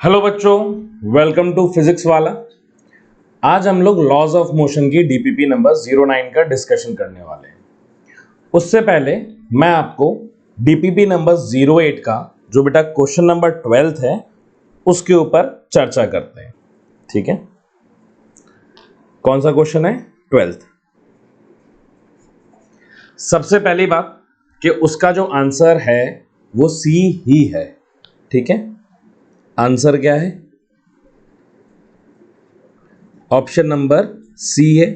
Hello बच्चों, welcome to physics वाला। आज हम लोग लॉज ऑफ मोशन की डीपीपी नंबर 09 का डिस्कशन करने वाले हैं। उससे पहले मैं आपको डीपीपी नंबर 08 का जो बेटा क्वेश्चन नंबर 12 है उसके ऊपर चर्चा करते हैं। ठीक है, कौन सा क्वेश्चन है? 12th। सबसे पहली बात कि उसका जो आंसर है वो सी ही है। ठीक है, आंसर क्या है? ऑप्शन नंबर सी है,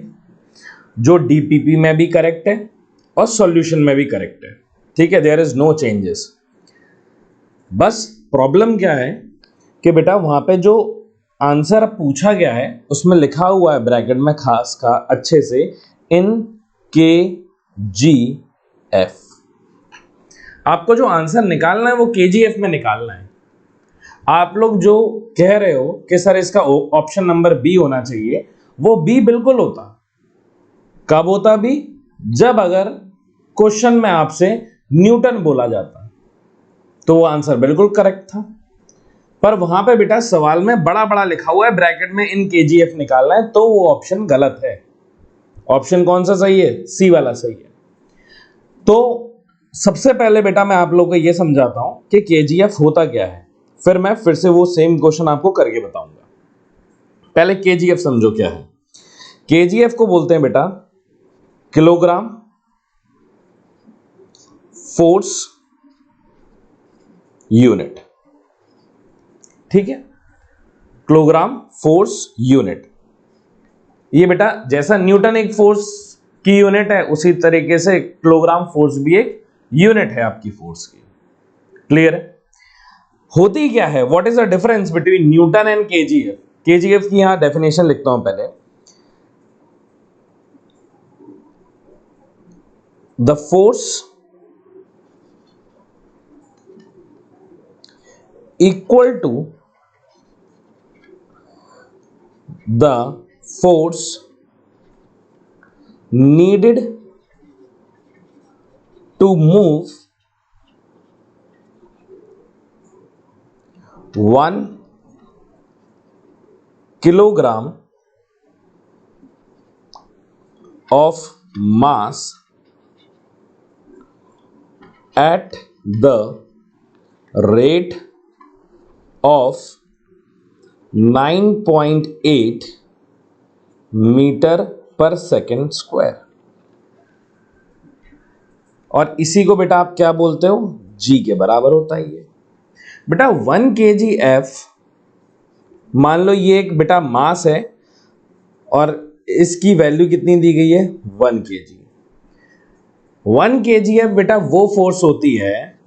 जो डीपीपी में भी करेक्ट है और सॉल्यूशन में भी करेक्ट है। ठीक है, देयर इज नो चेंजेस। बस प्रॉब्लम क्या है कि बेटा वहां पे जो आंसर पूछा गया है उसमें लिखा हुआ है ब्रैकेट में खास का अच्छे से इन के जी एफ। आपको जो आंसर निकालना है वो केजीएफ में निकालना है। आप लोग जो कह रहे हो कि सर इसका ऑप्शन नंबर बी होना चाहिए, वो बी बिल्कुल होता। कब होता बी? जब अगर क्वेश्चन में आपसे न्यूटन बोला जाता तो वो आंसर बिल्कुल करेक्ट था। पर वहां पे बेटा सवाल में बड़ा बड़ा लिखा हुआ है ब्रैकेट में इन केजीएफ निकालना है, तो वो ऑप्शन गलत है। ऑप्शन कौन सा सही है? सी वाला सही है। तो सबसे पहले बेटा मैं आप लोगों को यह समझाता हूं कि केजीएफ होता क्या है, फिर मैं फिर से वो सेम क्वेश्चन आपको करके बताऊंगा। पहले केजीएफ समझो क्या है। केजीएफ को बोलते हैं बेटा किलोग्राम फोर्स यूनिट। ठीक है, किलोग्राम फोर्स यूनिट। ये बेटा जैसा न्यूटन एक फोर्स की यूनिट है, उसी तरीके से किलोग्राम फोर्स भी एक यूनिट है आपकी फोर्स की। क्लियर है? होती क्या है, what is the difference between newton and KGF? KGF की यहां डेफिनेशन लिखता हूं पहले। The force equal to the force needed to move 1 kilogram of mass at the rate of 9.8 metre per second square. और इसी को बेटा आप क्या बोलते हो? जी के बराबर होता है ये। बेटा 1 kgf, मान लो ये एक बेटा मास है और इसकी वैल्यू कितनी दी गई है? 1 kg। 1 kgf बेटा वो फोर्स होती है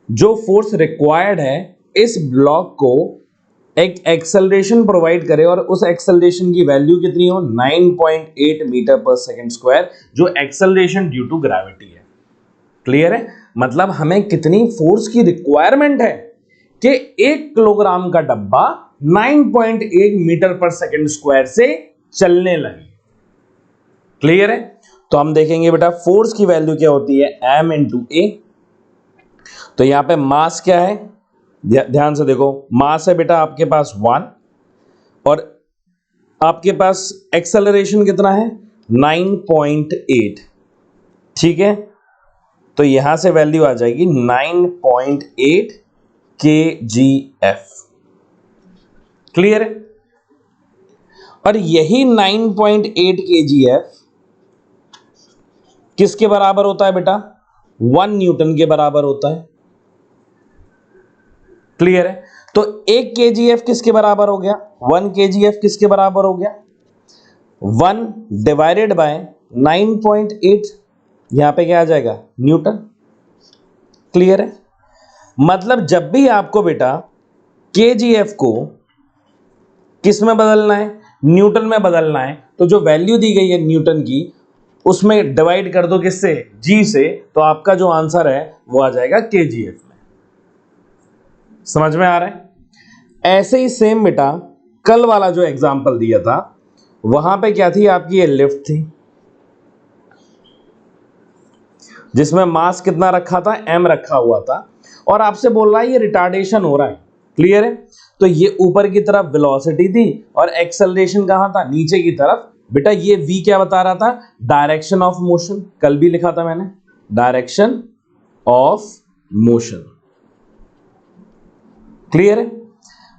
जो फोर्स रिक्वायर्ड है इस ब्लॉक को एक एक्सेलरेशन प्रोवाइड करे, और उस एक्सेलरेशन की वैल्यू कितनी हो? 9.8 मीटर पर सेकेंड स्क्वायर, जो एक्सेलरेशन ड्यू टू ग्रेविटी है। क्लियर है? मतलब हमें कितनी फोर्स की रिक्वायरमेंट है कि 1 किलोग्राम का डब्बा 9.8 मीटर पर सेकेंड स्क्वायर से चलने लगे। क्लियर है? तो हम देखेंगे बेटा फोर्स की वैल्यू क्या होती है, m इंटू ए। तो यहां पे मास क्या है, ध्यान से देखो, मास है बेटा आपके पास 1 और आपके पास एक्सेलरेशन कितना है? 9.8। ठीक है, तो यहां से वैल्यू आ जाएगी 9.8 kgf। क्लियर है? और यही 9.8 kgf किसके बराबर होता है बेटा? 1 न्यूटन के बराबर होता है। क्लियर है? तो 1 kgf किसके बराबर हो गया? 1 kgf किसके बराबर हो गया? 1 डिवाइडेड बाय 9.8, यहां पे क्या आ जाएगा? न्यूटन। क्लियर है? मतलब जब भी आपको बेटा kgf को किस में बदलना है? न्यूटन में बदलना है, तो जो वैल्यू दी गई है न्यूटन की उसमें डिवाइड कर दो किससे? जी से, तो आपका जो आंसर है वो आ जाएगा kgf में। समझ में आ रहा है? ऐसे ही सेम बेटा कल वाला जो एग्जांपल दिया था वहां पे क्या थी आपकी? ये लिफ्ट थी जिसमें मास कितना रखा था? m रखा हुआ था, और आपसे बोल रहा है ये रिटार्डेशन हो रहा है। क्लियर है? तो ये ऊपर की तरफ वेलोसिटी थी और एक्सेलरेशन कहां था? नीचे की तरफ। बेटा ये v क्या बता रहा था? Direction of motion. कल भी लिखा था मैंने, डायरेक्शन ऑफ मोशन। क्लियर है?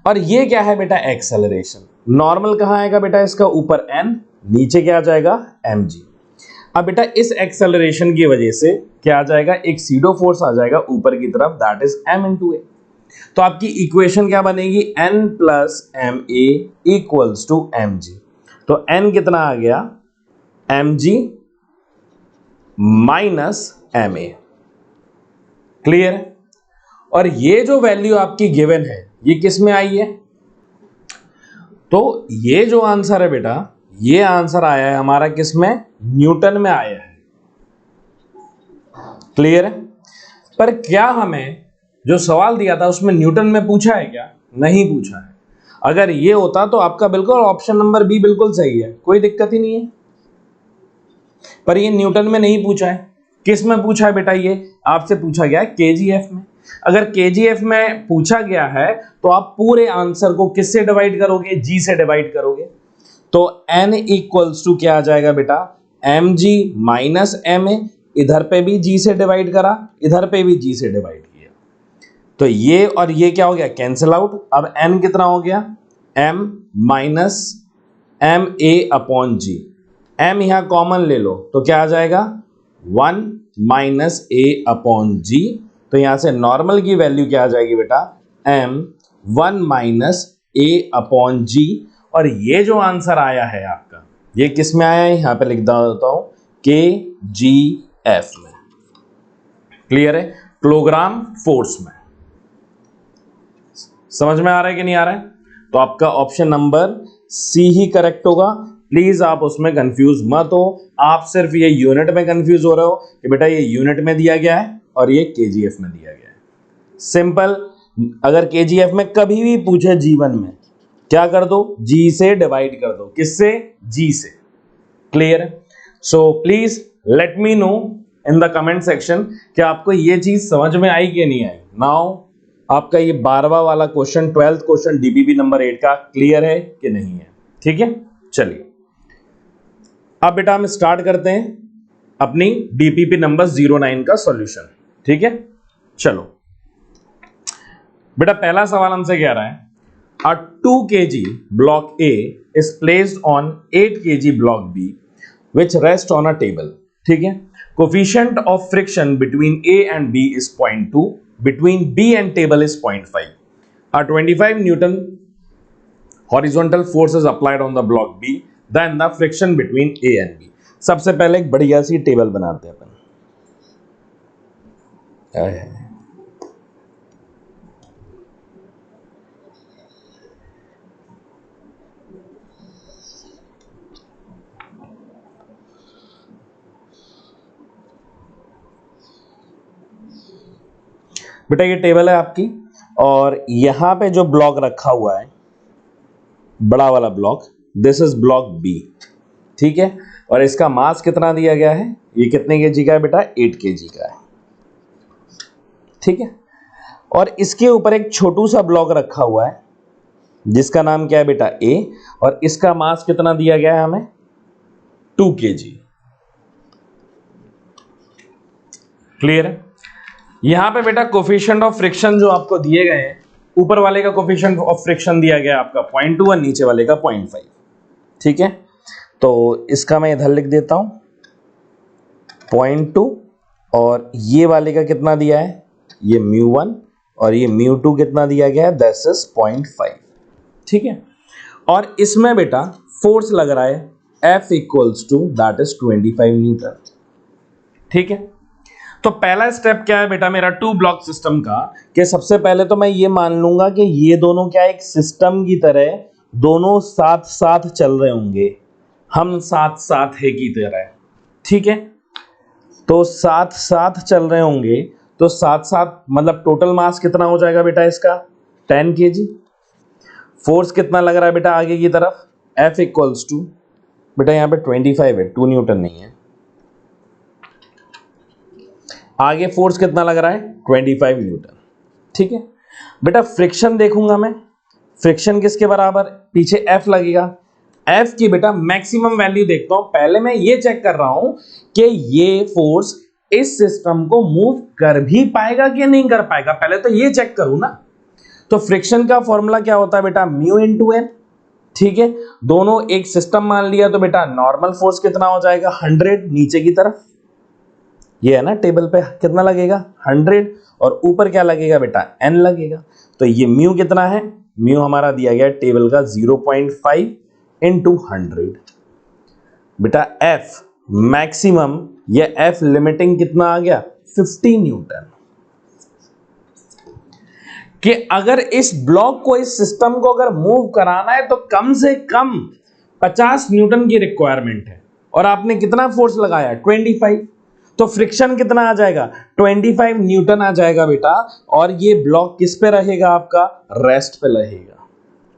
और ये क्या है बेटा? एक्सेलरेशन। नॉर्मल कहां आएगा बेटा इसका? ऊपर n, नीचे क्या आ जाएगा? mg। अब बेटा इस एक्सेलरेशन की वजह से क्या आ जाएगा? एक सीडो फोर्स आ जाएगा ऊपर की तरफ, दैट इज m इंटू ए। तो आपकी इक्वेशन क्या बनेगी? n plus M A equals to M G. तो n कितना आ गया? mg minus M A. Clear है? और ये जो वैल्यू आपकी गिवन है ये किस में आई है? तो ये जो आंसर है बेटा, ये आंसर आया है हमारा किस में? न्यूटन में आया है। क्लियर है? पर क्या हमें जो सवाल दिया था उसमें न्यूटन में पूछा है क्या? नहीं पूछा है। अगर ये होता तो आपका बिल्कुल ऑप्शन नंबर बी बिल्कुल सही है, कोई दिक्कत ही नहीं है। पर ये न्यूटन में नहीं पूछा है। किस में पूछा है बेटा? ये आपसे पूछा गया है केजीएफ में। अगर केजीएफ में पूछा गया है तो आप पूरे आंसर को किससे डिवाइड करोगे? जी से डिवाइड करोगे। तो n इक्वल्स टू क्या आ जाएगा बेटा? mg minus M A. इधर पे भी g से डिवाइड करा, इधर पे भी g से डिवाइड किया, तो ये और ये क्या हो गया? Cancel out. अब n कितना हो गया? m minus M A upon G. m यहां कॉमन ले लो तो क्या आ जाएगा? 1 माइनस ए अपॉन जी। तो यहां से नॉर्मल की वैल्यू क्या आ जाएगी बेटा? m 1 माइनस ए अपॉन जी। और ये जो आंसर आया है आपका, ये किस में आया है? यहां पे लिख देता हूं, के जी एफ में। क्लियर है? किलोग्राम फोर्स में। समझ में आ रहा है कि नहीं आ रहा है? तो आपका ऑप्शन नंबर सी ही करेक्ट होगा। प्लीज आप उसमें कंफ्यूज मत हो। आप सिर्फ ये यूनिट में कंफ्यूज हो रहे हो कि बेटा ये यूनिट में दिया गया है और ये केजीएफ में दिया गया है। सिंपल। अगर केजीएफ में कभी भी पूछे जीवन में, क्या कर दो? जी से डिवाइड कर दो। किससे? जी से। Clear? So please let me know in the comment section कि आपको ये चीज समझ में आई कि नहीं आई। नाउ आपका ये 12वां वाला question, 12th question DPP number 8 का क्लियर है कि नहीं है? ठीक है, चलिए अब बेटा हम स्टार्ट करते हैं अपनी डीपीपी नंबर 09 का सॉल्यूशन। ठीक है, चलो बेटा पहला सवाल हमसे कह रहा है, a 2 kg block A is placed on 8 kg block B which rest on a table. ठीक है, coefficient of friction between A and B is 0.2, between B and table is 0.5. A 25 Newton horizontal force is applied on the block B, then the friction between A and B. सबसे पहले एक बढ़िया सी table बनाते हैं अपन। बेटा ये table है आपकी और यहां पे जो ब्लॉक रखा हुआ है, बड़ा वाला block, this is block B. ठीक है, और इसका मास कितना दिया गया है? ये कितने केजी का है बेटा? 8 केजी का है। ठीक है, और इसके ऊपर एक छोटू सा ब्लॉक रखा हुआ है जिसका नाम क्या है बेटा? ए, और इसका मास कितना दिया गया है हमें? 2 केजी। क्लियर है? यहां पे बेटा कोफिशिएंट ऑफ फ्रिक्शन जो आपको दिए गए हैं, ऊपर वाले का कोफिशिएंट ऑफ फ्रिक्शन दिया गया आपका 0.2 और नीचे वाले का 0.5। ठीक है, तो इसका मैं इधर लिख देता हूं 0.2, और ये वाले का कितना दिया है? ये μ1, और ये μ2 कितना दिया गया है? That is 0.5। ठीक है, और इसमें बेटा फोर्स लग रहा है F equals to that is 25 newton. ठीक है, तो पहला स्टेप क्या है बेटा मेरा 2 ब्लॉक सिस्टम का, कि सबसे पहले तो मैं ये मान लूंगा कि ये दोनों क्या एक सिस्टम की तरह दोनों साथ साथ चल रहे होंगे, हम साथ साथ है की तरह। ठीक है, तो साथ साथ चल रहे होंगे, तो साथ साथ मतलब टोटल मास कितना हो जाएगा बेटा इसका? 10 केजी। फोर्स कितना लग रहा है बेटा आगे की तरफ? F इक्वल्स टू, बेटा यहाँ पे 25 है, 2 न्यूटन नहीं है। आगे फोर्स कितना लग रहा है? 25 न्यूटन। ठीक है बेटा, फ्रिक्शन देखूंगा मैं, फ्रिक्शन किसके बराबर, पीछे F लगेगा, F की बेटा मैक्सिमम वैल्यू देखता हूं। पहले मैं ये चेक कर रहा हूं कि ये फोर्स इस सिस्टम को मूव कर भी पाएगा कि नहीं कर पाएगा, पहले तो ये चेक करूं ना। तो फ्रिक्शन का फॉर्मूला क्या होता है बेटा, म्यू इंटू एन, ठीक है। दोनों एक सिस्टम मान लिया तो बेटा नॉर्मल फोर्स कितना हो जाएगा 100 नीचे की तरफ, ये है ना टेबल पे कितना लगेगा 100, और ऊपर क्या लगेगा बेटा n लगेगा। तो ये म्यू कितना है, म्यू हमारा दिया गया टेबल का 0.5 इंटू 100। बेटा F मैक्सिमम या F लिमिटिंग कितना आ गया 50 न्यूटन। कि अगर इस ब्लॉक को, इस सिस्टम को अगर मूव कराना है तो कम से कम 50 न्यूटन की रिक्वायरमेंट है, और आपने कितना फोर्स लगाया 25, तो फ्रिक्शन कितना आ जाएगा 25 न्यूटन आ जाएगा बेटा, और ये ब्लॉक किस पे रहेगा आपका, रेस्ट पे रहेगा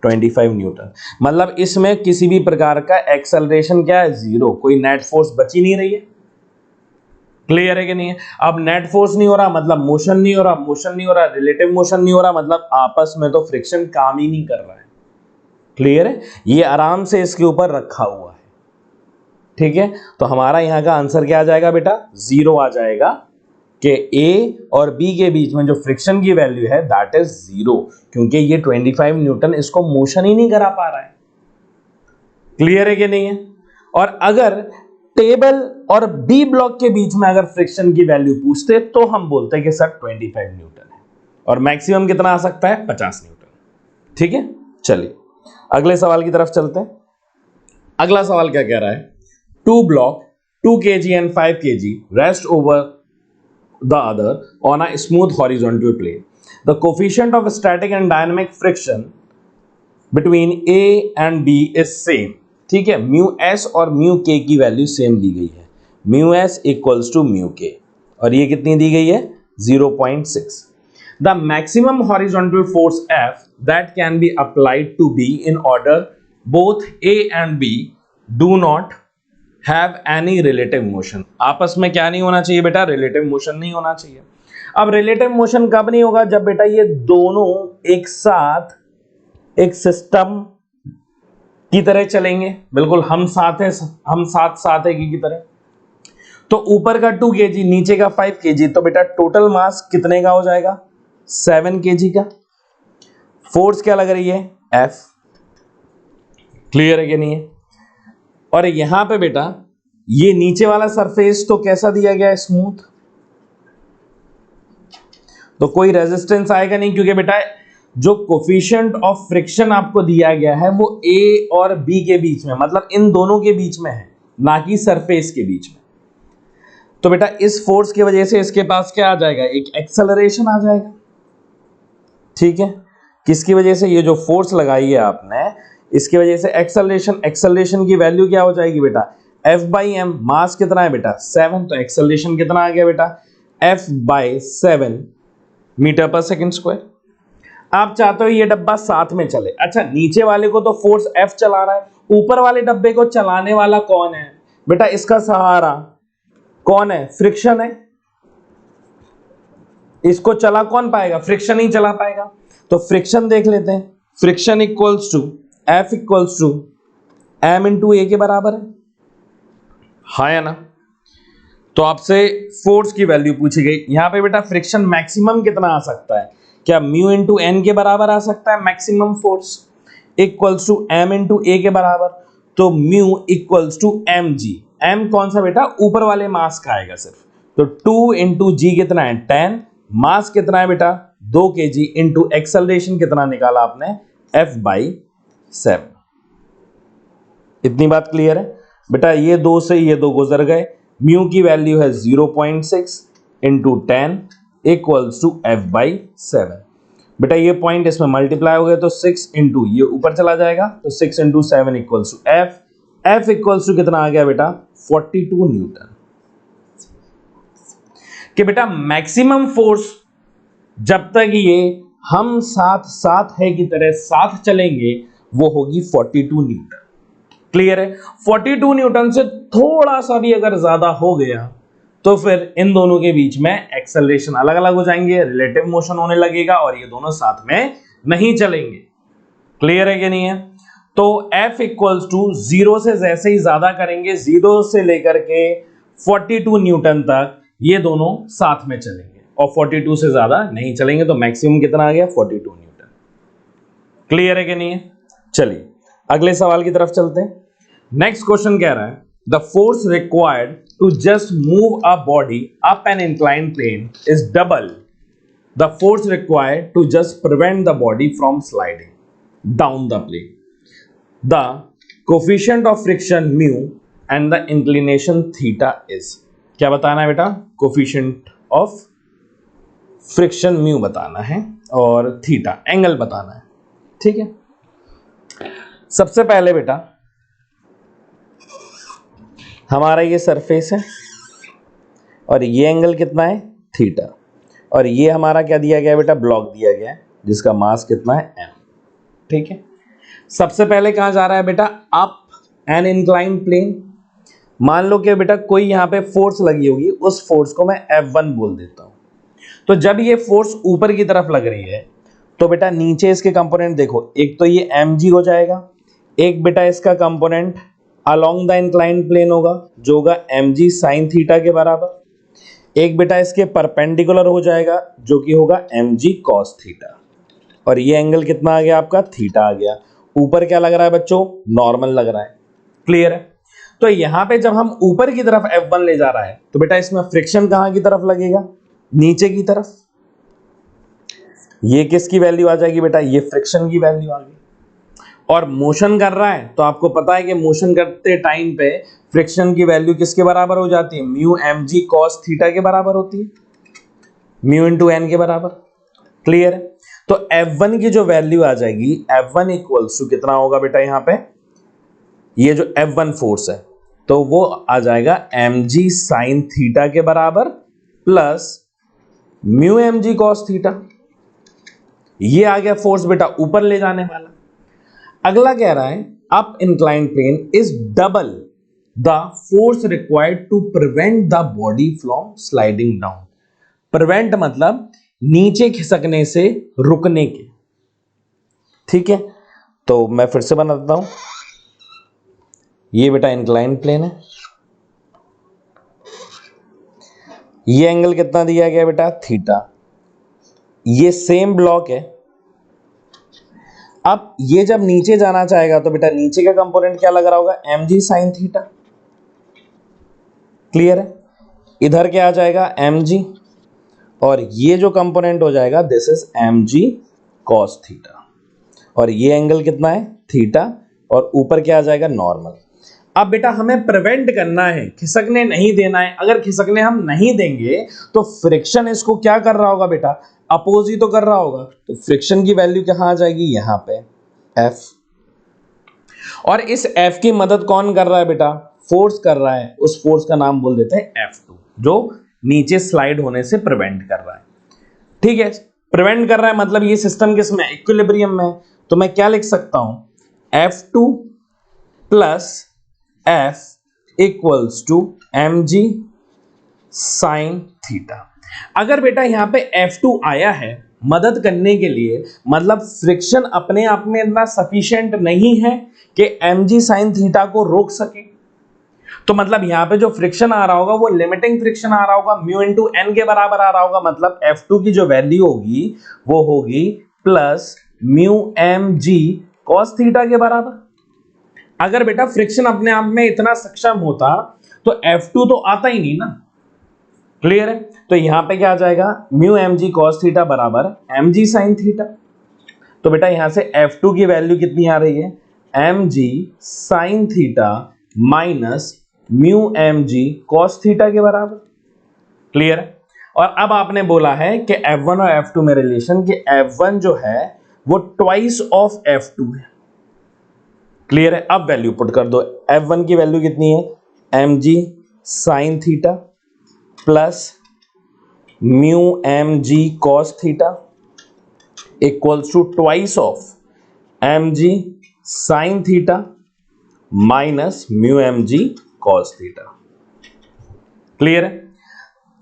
25 न्यूटन। मतलब इसमें किसी भी प्रकार का एक्सेलरेशन क्या है, जीरो, कोई नेट फोर्स बची नहीं रही है। क्लियर है कि नहीं है। अब नेट फोर्स नहीं हो रहा मतलब मोशन नहीं हो रहा, मोशन नहीं हो रहा रिलेटिव मोशन नहीं हो रहा, मतलब आपस में तो फ्रिक्शन काम ही नहीं कर रहा है। क्लियर है, ये आराम से इसके ऊपर रखा हुआ है, ठीक है। तो हमारा यहां का आंसर क्या आ जाएगा बेटा, जीरो आ जाएगा, कि ए और बी के बीच में जो फ्रिक्शन की वैल्यू है दैट इज जीरो, क्योंकि ये 25 न्यूटन इसको मोशन ही नहीं करा पा रहा है। क्लियर है कि नहीं है। और अगर टेबल और बी ब्लॉक के बीच में अगर फ्रिक्शन की वैल्यू पूछते तो हम बोलते हैं कि सर 25 न्यूटन है, और मैक्सिमम कितना आ सकता है 50 न्यूटन। ठीक है, चलिए अगले सवाल की तरफ चलते हैं। अगला सवाल क्या कह रहा है, to block 2 kg and 5 kg rest over the other on a smooth horizontal plane. The coefficient of static and dynamic friction between A and B is same. ठीक है, म्यू एस और म्यू के की वैल्यू सेम दी गई है, mu S equals to mu K, और ये कितनी दी गई है 0.6. The maximum horizontal force F that can be applied to B in order both A and B do not have any relative motion. आपस में क्या नहीं होना चाहिए बेटा, रिलेटिव मोशन नहीं होना चाहिए। अब रिलेटिव मोशन कब नहीं होगा, जब बेटा ये दोनों एक साथ एक सिस्टम की तरह चलेंगे, बिल्कुल हम साथ है, हम साथ एक ही की तरह। तो ऊपर का 2 kg नीचे का 5 kg, तो बेटा टोटल मास कितने का हो जाएगा 7 kg का। फोर्स क्या लग रही है F। क्लियर है कि नहीं है। और यहां पे बेटा ये नीचे वाला सरफेस तो कैसा दिया गया है, स्मूथ, तो कोई रेजिस्टेंस आएगा नहीं, क्योंकि बेटा जो कोफिशिएंट ऑफ फ्रिक्शन आपको दिया गया है वो ए और बी के बीच में, मतलब इन दोनों के बीच में है, ना कि सरफेस के बीच में। तो बेटा इस फोर्स की वजह से इसके पास क्या आ जाएगा, एक एक्सेलरेशन आ जाएगा। ठीक है, किसकी वजह से, ये जो फोर्स लगाई है आपने इसकी वजह से एक्सेलरेशन, एक्सेलरेशन की वैल्यू क्या हो जाएगी बेटा F/m, मास कितना है बेटा 7, तो एक्सेलरेशन कितना आ गया बेटा F/7 मीटर पर सेकंड स्क्वायर। आप चाहते हो ये डब्बा साथ में चले, अच्छा नीचे वाले को तो फोर्स F चला रहा है, ऊपर वाले डब्बे को चलाने वाला कौन है बेटा, इसका सहारा कौन है, फ्रिक्शन है। इसको चला कौन पाएगा, फ्रिक्शन ही चला पाएगा। तो फ्रिक्शन देख लेते हैं, friction equals to F equals to m into A के बराबर है, हाँ या ना। तो आपसे फोर्स की वैल्यू पूछी गई, यहां पे बेटा फ्रिक्शन मैक्सिमम कितना आ सकता है, क्या म्यू इंटू एन के बराबर आ सकता है maximum force, equals to m into A के बराबर, तो mu equals to M G. M कौन सा बेटा, ऊपर वाले मास का आएगा सिर्फ, तो 2 इंटू जी कितना है 10, मास कितना है बेटा 2 kg, इंटू एक्सेलरेशन कितना निकाला आपने F/7। इतनी बात क्लियर है बेटा, ये दो से ये दो गुजर गए, म्यू की वैल्यू है 0.6 इंटू 10 इक्वल्स टू F/7। बेटा ये पॉइंट इसमें मल्टीप्लाई हो गए तो 6 इंटू ये ऊपर चला जाएगा, तो 6 into 7 equals to F equals to कितना आ गया बेटा 42 न्यूटन। कि बेटा मैक्सिमम फोर्स जब तक ये हम साथ है की तरह साथ चलेंगे वो होगी 42 न्यूटन। क्लियर है, 42 न्यूटन से थोड़ा सा भी अगर ज्यादा हो गया तो फिर इन दोनों के बीच में एक्सेलरेशन अलग अलग हो जाएंगे, रिलेटिव मोशन होने लगेगा और ये दोनों साथ में नहीं चलेंगे। क्लियर है कि नहीं है? तो F इक्वल्स टू 0 से जैसे ही ज्यादा करेंगे, 0 से लेकर के 42 न्यूटन तक ये दोनों साथ में चलेंगे और 42 से ज्यादा नहीं चलेंगे। तो मैक्सिमम कितना आ गया? 42 न्यूटन। क्लियर है कि नहीं है? चलिए अगले सवाल की तरफ चलते हैं। नेक्स्ट क्वेश्चन कह रहा है the force required to just move a body up an inclined plane is double the force required to just prevent the body from sliding down the plane. The coefficient of friction mu and the inclination theta is. क्या बताना है बेटा? Coefficient of friction mu बताना है और theta angle बताना है। ठीक है, सबसे पहले बेटा हमारा ये सरफेस है और ये एंगल कितना है? थीटा। और ये हमारा क्या दिया गया बेटा? ब्लॉक दिया गया है जिसका मास कितना है? m। ठीक है, सबसे पहले कहां जा रहा है बेटा? Up an inclined plane. मान लो कि बेटा कोई यहां पे फोर्स लगी होगी, उस फोर्स को मैं F1 बोल देता हूं। तो जब ये फोर्स ऊपर की तरफ लग रही है तो बेटा नीचे इसके कंपोनेंट देखो, एक तो ये mg हो जाएगा, एक बेटा इसका component along the inclined plane होगा जो होगा mg साइन थीटा के बराबर, एक बेटा इसके परपेंडिकुलर हो जाएगा जो कि होगा mg कॉस थीटा। और ये एंगल कितना आ गया आपका? थीटा आ गया। ऊपर क्या लग रहा है बच्चों? नॉर्मल लग रहा है। क्लियर है? तो यहां पे जब हम ऊपर की तरफ F1 ले जा रहा है तो बेटा इसमें फ्रिक्शन कहां की तरफ लगेगा? नीचे की तरफ। ये किसकी वैल्यू आ जाएगी बेटा? ये फ्रिक्शन की वैल्यू आ गई। और मोशन कर रहा है तो आपको पता है कि मोशन करते टाइम पे फ्रिक्शन की वैल्यू किसके बराबर हो जाती है? म्यू mg cos थीटा के बराबर होती है, म्यू इंटू एन के बराबर। क्लियर है? तो F1 की जो वैल्यू आ जाएगी, F1 इक्वल्स टू कितना होगा बेटा? यहां पे ये जो F1 फोर्स है तो वो आ जाएगा mg साइन थीटा के बराबर plus mu mg cos theta. ये आ गया फोर्स बेटा ऊपर ले जाने वाला। अगला कह रहा है up inclined plane is double the force required to prevent the body from sliding down. Prevent मतलब नीचे खिसकने से रुकने के। ठीक है, तो मैं फिर से बना देता हूं। ये बेटा इंक्लाइंड प्लेन है, ये एंगल कितना दिया गया बेटा? थीटा। ये सेम ब्लॉक है। अब ये जब नीचे जाना चाहेगा तो बेटा नीचे का कंपोनेंट क्या लग रहा होगा? mg sine theta. क्लियर है? इधर क्या आ जाएगा? mg और ये जो कंपोनेंट हो जाएगा this is mg cos theta. और ये एंगल कितना है? थीटा। और ऊपर क्या आ जाएगा? नॉर्मल। अब बेटा हमें प्रिवेंट करना है, खिसकने नहीं देना है। अगर खिसकने हम नहीं देंगे तो फ्रिक्शन इसको क्या कर रहा होगा बेटा? अपोज ही तो कर रहा होगा। तो फ्रिक्शन की वैल्यू कहां आ जाएगी? यहां पे F। और इस F की मदद कौन कर रहा है बेटा? फोर्स कर रहा है। उस फोर्स का नाम बोल देते हैं F2 जो नीचे स्लाइड होने से प्रिवेंट कर रहा है। ठीक है, प्रिवेंट कर रहा है मतलब ये सिस्टम किस में? इक्विलिब्रियम में। तो मैं क्या लिख सकता हूं? F2 plus F equals to mg sine theta. अगर बेटा यहां पे F2 आया है मदद करने के लिए, मतलब फ्रिक्शन अपने आप में इतना सफिशिएंट नहीं है कि mg साइन थीटा को रोक सके। तो मतलब यहां पे जो फ्रिक्शन आ रहा होगा वो लिमिटिंग फ्रिक्शन आ रहा होगा, म्यू इंटू एन के बराबर आ रहा होगा। मतलब F2 की जो वैल्यू होगी वो होगी plus mu mg cos theta के बराबर। अगर बेटा फ्रिक्शन अपने आप में इतना सक्षम होता तो F2 तो आता ही नहीं ना। क्लियर है? तो यहां पे क्या आ जाएगा? म्यू mg cos थीटा बराबर mg sin थीटा। तो बेटा यहां से F2 की वैल्यू कितनी आ रही है? mg sin theta minus mu mg cos theta के बराबर। क्लियर है? और अब आपने बोला है कि F1 और F2 में रिलेशन कि F1 जो है वो ट्वाइस ऑफ F2 है। क्लियर है? अब वैल्यू पुट कर दो। F1 की वैल्यू कितनी है? mg sin theta plus mu mg cos theta equals to twice of mg sin theta minus mu mg cos theta. Clear है?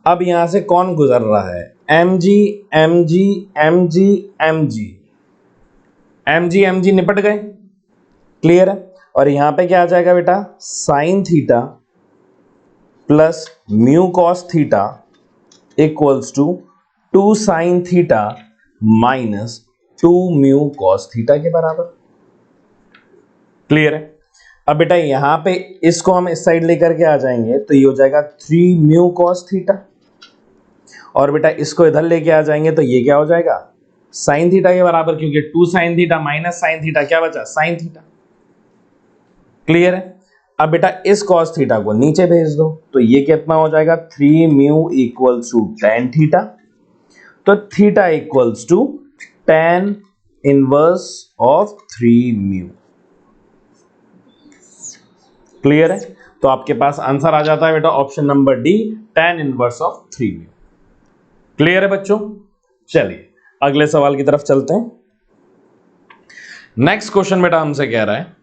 अब यहां से कौन गुजर रहा है, M G M G M G M G M G M G निपट गए, क्लियर है। और यहां पे क्या आ जाएगा बेटा, sine theta plus mu cos theta equals to 2 sine theta minus 2 mu cos theta के बराबर, क्लियर है। अब बेटा यहां पे इसको हम इस साइड लेकर के आ जाएंगे तो ये हो जाएगा 3 म्यू कॉस थीटा, और बेटा इसको इधर लेके आ जाएंगे तो ये क्या हो जाएगा, साइन थीटा के बराबर, क्योंकि 2 sine theta minus sign theta क्या बचा, साइन थीटा, क्लियर है। अब बेटा इस कॉस थीटा को नीचे भेज दो तो ये कितना हो जाएगा, 3 mu equals to tan theta, तो theta equals to tan inverse of 3 mu, clear है। तो आपके पास आंसर आ जाता है बेटा option number D, tan inverse of 3 mu, clear है बच्चों। चलिए अगले सवाल की तरफ चलते हैं। नेक्स्ट क्वेश्चन बेटा हमसे कह रहा है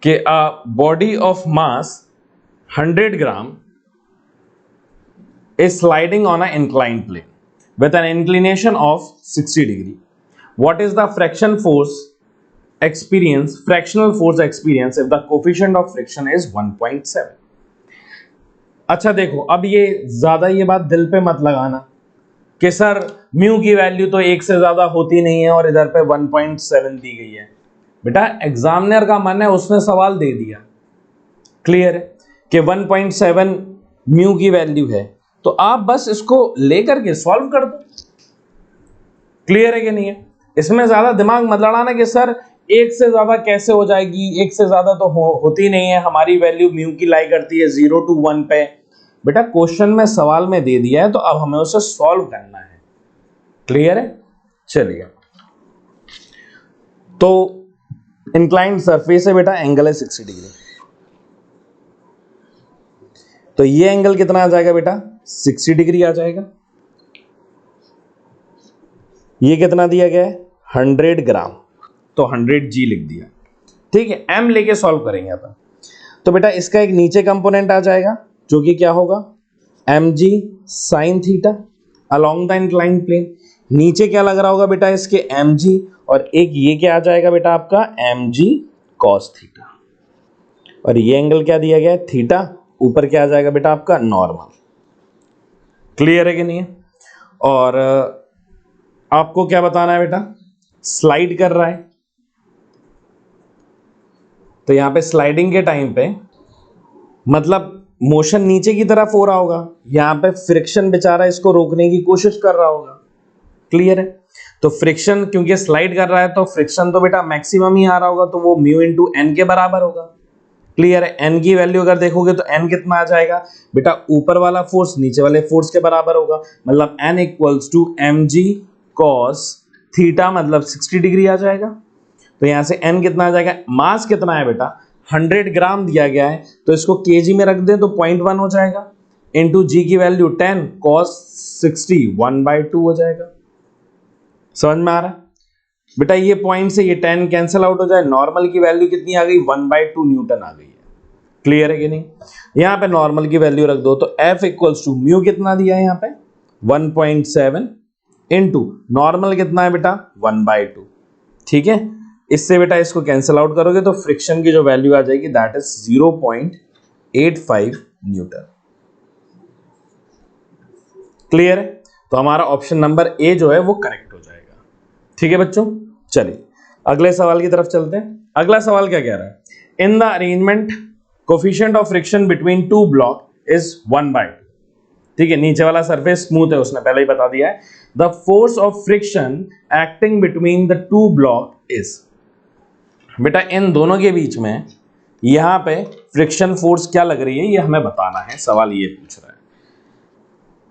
कि a body of mass 100 gram is sliding on a inclined plane with an inclination of 60 degree, what is the fractional force experience if the coefficient of friction is 1.7। अच्छा देखो, अब ये ज्यादा ये बात दिल पे मत लगाना कि सर म्यू की वैल्यू तो 1 से ज्यादा होती नहीं है और इधर पे 1.7 दी गई है। बेटा एग्जामिनर का मन है, उसने सवाल दे दिया, क्लियर है, कि 1.7 म्यू की वैल्यू है, तो आप बस इसको लेकर के सॉल्व कर दो, क्लियर है कि नहीं है। इसमें ज्यादा दिमाग मत लड़ाना कि सर 1 से ज्यादा कैसे हो जाएगी, 1 से ज्यादा तो होती नहीं है, हमारी वैल्यू म्यू की लाई करती है 0 to 1 पे। बेटा क्वेश्चन में सवाल में दे दिया है तो अब हमें उसे सॉल्व करना है, क्लियर है। चलिए, तो इंक्लाइंड सरफेस है बेटा, एंगल है 60 डिग्री, तो ये एंगल कितना आ जाएगा बेटा, 60 डिग्री आ जाएगा। ये कितना दिया गया है, 100 ग्राम, तो 100 जी लिख दिया, ठीक है। एम लेके सॉल्व करेंगे अपन, तो बेटा इसका एक नीचे कंपोनेंट आ जाएगा जो कि क्या होगा, M G sine theta along the inclined plane, नीचे क्या लग रहा होगा बेटा इसके एम जी, और एक ये क्या आ जाएगा बेटा आपका एम जी कॉस थीटा, और ये एंगल क्या दिया गया है, थीटा, ऊपर क्या आ जाएगा बेटा आपका नॉर्मल, क्लियर है कि नहीं है। और आपको क्या बताना है बेटा, स्लाइड कर रहा है, तो यहां पे स्लाइडिंग के टाइम पे मतलब मोशन नीचे की तरफ हो रहा होगा, यहां पे फ्रिक्शन बेचारा इसको रोकने की कोशिश कर रहा होगा, क्लियर है। तो फ्रिक्शन क्योंकि स्लाइड कर रहा है तो फ्रिक्शन तो बेटा मैक्सिमम ही आ रहा होगा, तो वो म्यू इंटू एन के बराबर होगा, क्लियर है। एन की वैल्यू अगर देखोगे तो एन कितना आ जाएगा बेटा, ऊपर वाला फोर्स नीचे वाले फोर्स के बराबर होगा, मतलब N equals to M G cos theta, मतलब 60 डिग्री आ जाएगा। तो यहां से एन कितना आ जाएगा, मास कितना है बेटा 100 ग्राम दिया गया है, तो इसको केजी में रख दें तो 0.1 हो जाएगा, इंटू जी की वैल्यू 10 कॉस 60 1/2 हो जाएगा। समझ में आ रहा है बेटा, ये पॉइंट से ये 10 कैंसिल आउट हो जाए, नॉर्मल की वैल्यू कितनी आ गई 1/2 न्यूटन आ गई है, क्लियर है कि नहीं। यहां पे नॉर्मल की वैल्यू रख दो तो F इक्वल्स टू म्यू कितना दिया है यहां पे 1.7 इंटू नॉर्मल कितना है बेटा 1/2, ठीक है। इससे बेटा इसको कैंसिल आउट करोगे तो फ्रिक्शन की जो वैल्यू आ जाएगी दैट इज 0.85 न्यूटन, क्लियर है। तो हमारा ऑप्शन नंबर ए जो है वो करेक्ट हो जाएगा, ठीक है बच्चों। चलिए अगले सवाल की तरफ चलते हैं। अगला सवाल क्या कह रहा है, in the arrangement coefficient of friction between two block is 1/2, ठीक है। नीचे वाला सरफेस स्मूथ है, उसने पहले ही बता दिया है। The force of friction acting between the two block is, बेटा इन दोनों के बीच में यहां पे फ्रिक्शन फोर्स क्या लग रही है ये हमें बताना है, सवाल ये पूछ रहा है।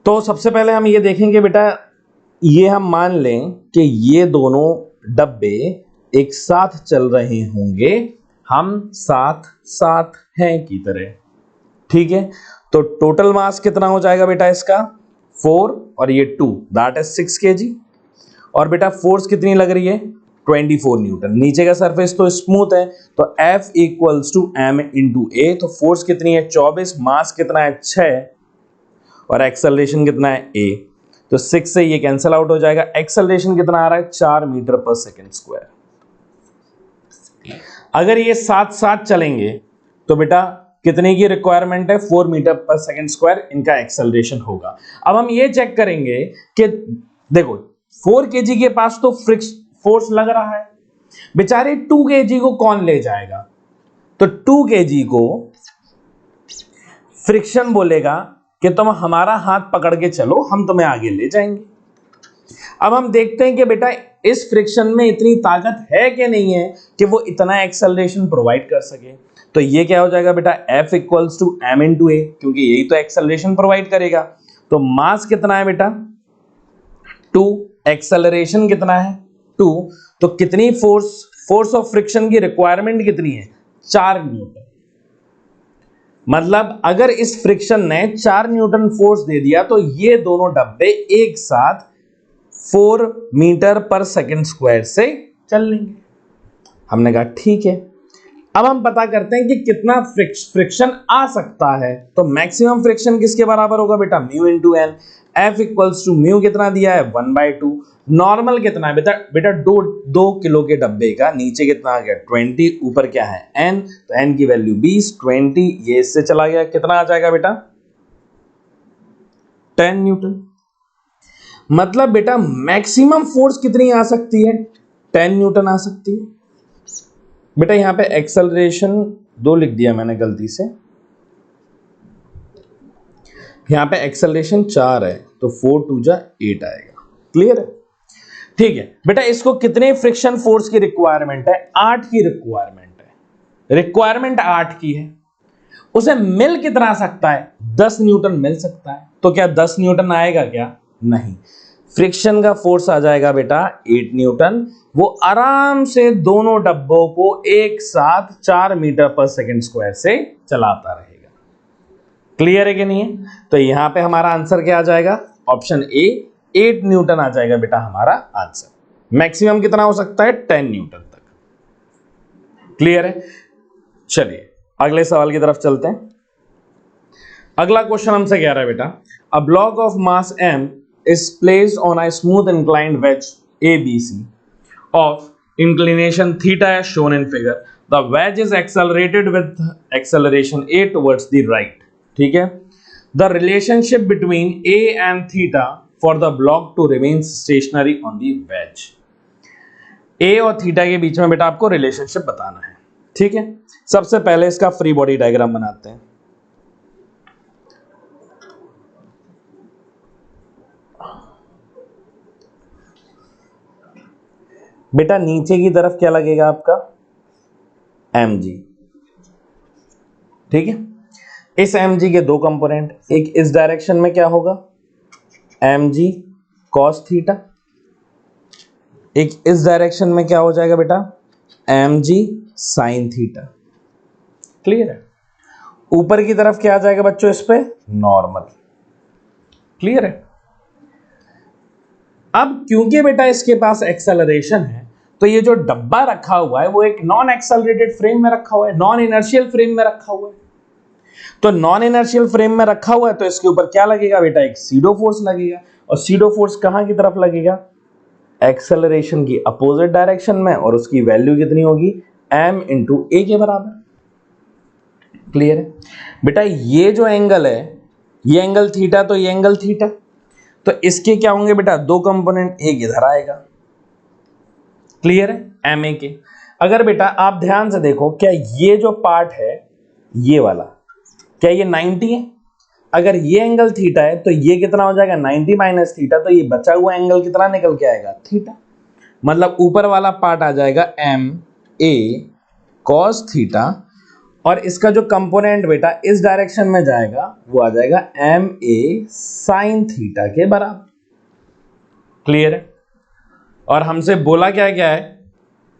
तो सबसे पहले हम ये देखेंगे बेटा, ये हम मान लें कि ये दोनों डब्बे एक साथ चल रहे होंगे, हम साथ साथ हैं की तरह, ठीक है। तो टोटल मास कितना हो जाएगा बेटा इसका 4 और ये 2 दैट इज 6 kg, और बेटा फोर्स कितनी लग रही है 24 न्यूटन। नीचे का सरफेस तो स्मूथ है तो F equals to m into ए, तो फोर्स कितनी है 24, मास कितना है 6, और एक्सेलरेशन कितना है a, तो 6 से ये कैंसिल आउट हो जाएगा। एक्सेलरेशन कितना आ रहा है 4 मीटर पर सेकेंड स्क्वायर। अगर ये साथ साथ चलेंगे तो बेटा कितने की रिक्वायरमेंट है 4 मीटर पर सेकेंड स्क्वायर इनका एक्सेलरेशन होगा। अब हम ये चेक करेंगे कि देखो 4 kg के पास तो फोर्स लग रहा है, बेचारे 2 kg को कौन ले जाएगा, तो 2 kg को फ्रिक्शन बोलेगा कि तुम हमारा हाथ पकड़ के चलो, हम तुम्हें आगे ले जाएंगे। अब हम देखते हैं कि बेटा इस फ्रिक्शन में इतनी ताकत है कि नहीं है कि वो इतना एक्सेलरेशन प्रोवाइड कर सके। तो ये क्या हो जाएगा बेटा F equals to m into a, क्योंकि यही तो एक्सेलरेशन प्रोवाइड करेगा। तो मास कितना है बेटा 2, एक्सेलरेशन कितना है 2, तो कितनी फोर्स ऑफ फ्रिक्शन की रिक्वायरमेंट कितनी है 4 न्यूटन। मतलब अगर इस फ्रिक्शन ने 4 न्यूटन फोर्स दे दिया तो ये दोनों डब्बे एक साथ 4 मीटर पर सेकेंड स्क्वायर से चल लेंगे। हमने कहा ठीक है। अब हम पता करते हैं कि कितना फ्रिक्शन आ सकता है। तो मैक्सिमम फ्रिक्शन किसके बराबर होगा बेटा mu into N. F equals to mu कितना दिया है 1/2। नॉर्मल कितना है बेटा 2 किलो के डब्बे का नीचे कितना आ गया 20, ऊपर क्या है एन, तो एन की वैल्यू 20, 20 ये इससे चला गया, कितना आ जाएगा बेटा 10 न्यूटन। मतलब बेटा मैक्सिमम फोर्स कितनी आ सकती है 10 न्यूटन आ सकती है। बेटा यहां पे एक्सेलरेशन 2 लिख दिया मैंने गलती से, यहां पे एक्सेलरेशन 4 है तो 4 2 जा 8 आएगा। क्लियर है? ठीक है बेटा, इसको कितने फ्रिक्शन फोर्स की रिक्वायरमेंट है 8 की रिक्वायरमेंट है। रिक्वायरमेंट 8 की है, उसे मिल कितना सकता है 10 न्यूटन मिल सकता है। तो क्या 10 न्यूटन आएगा क्या? नहीं, फ्रिक्शन का फोर्स आ जाएगा बेटा 8 न्यूटन। वो आराम से दोनों डब्बों को एक साथ 4 मीटर पर सेकेंड स्क्वायर से चलाता रहेगा। क्लियर है कि नहीं है? तो यहां पे हमारा आंसर क्या आ जाएगा ऑप्शन ए 8 न्यूटन आ जाएगा बेटा हमारा आंसर। मैक्सिमम कितना हो सकता है 10 न्यूटन तक। क्लियर है? चलिए अगले सवाल की तरफ चलते हैं। अगला क्वेश्चन हमसे कह रहा है बेटा a block of mass m is placed on a smooth inclined wedge ABC of inclination theta as shown in figure. The wedge is accelerated with acceleration a towards the right. ठीक है? The relationship between a and theta for the block to remain stationary on the wedge. a और theta के बीच में बेटा आपको relationship बताना है। ठीक है, सबसे पहले इसका फ्री बॉडी डायग्राम बनाते हैं। बेटा नीचे की तरफ क्या लगेगा आपका mg। ठीक है, इस mg के 2 कंपोनेंट, एक इस डायरेक्शन में क्या होगा mg cos थीटा, एक इस डायरेक्शन में क्या हो जाएगा बेटा mg sin थीटा। क्लियर है? ऊपर की तरफ क्या आ जाएगा बच्चों इस पे नॉर्मल। क्लियर है? अब क्योंकि बेटा इसके पास एक्सेलरेशन है तो ये जो डब्बा रखा हुआ है वो एक नॉन एक्सेलरेटेड फ्रेम में रखा हुआ है, नॉन इनर्शियल फ्रेम में रखा हुआ है। तो नॉन इनर्शियल फ्रेम में रखा हुआ है तो इसके ऊपर क्या लगेगा बेटा एक सीडो फोर्स लगेगा। और सीडो फोर्स कहां की तरफ लगेगा एक्सेलरेशन की अपोजिट डायरेक्शन में, और उसकी वैल्यू कितनी होगी m इंटू ए के बराबर। क्लियर है बेटा? ये जो एंगल है ये एंगल थीटा, तो ये एंगल थीटा, तो इसके क्या होंगे बेटा 2 कंपोनेंट, एक इधर आएगा। क्लियर है? एम ए के। अगर बेटा आप ध्यान से देखो क्या ये जो पार्ट है ये वाला क्या ये 90 है? अगर ये एंगल थीटा है तो ये कितना हो जाएगा 90 माइनस थीटा, तो ये बचा हुआ एंगल कितना निकल के आएगा थीटा। मतलब ऊपर वाला पार्ट आ जाएगा एम ए कॉस थीटा, और इसका जो कंपोनेंट बेटा इस डायरेक्शन में जाएगा वो आ जाएगा एम ए साइन थीटा के बराबर। क्लियर है? और हमसे बोला क्या क्या है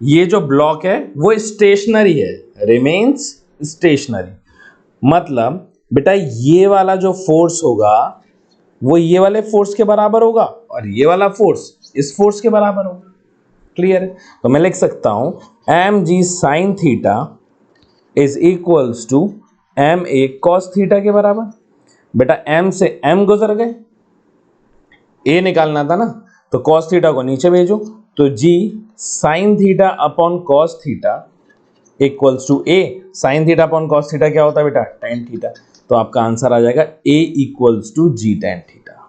ये जो ब्लॉक है वो स्टेशनरी है, रिमेन्स स्टेशनरी। मतलब बेटा ये वाला जो फोर्स होगा वो ये वाले फोर्स के बराबर होगा और ये वाला फोर्स इस फोर्स के बराबर होगा। क्लियर है? तो मैं लिख सकता हूं M G sine theta is equals to M A cos theta के बराबर। बेटा m से m गुजर गए, a निकालना था ना, तो cos थीटा को नीचे भेजो, तो g sin theta upon cos theta equals to a। sin theta upon cos theta क्या होता है बेटा, tan थीटा। तो आपका आंसर आ जाएगा a equals to g tan theta.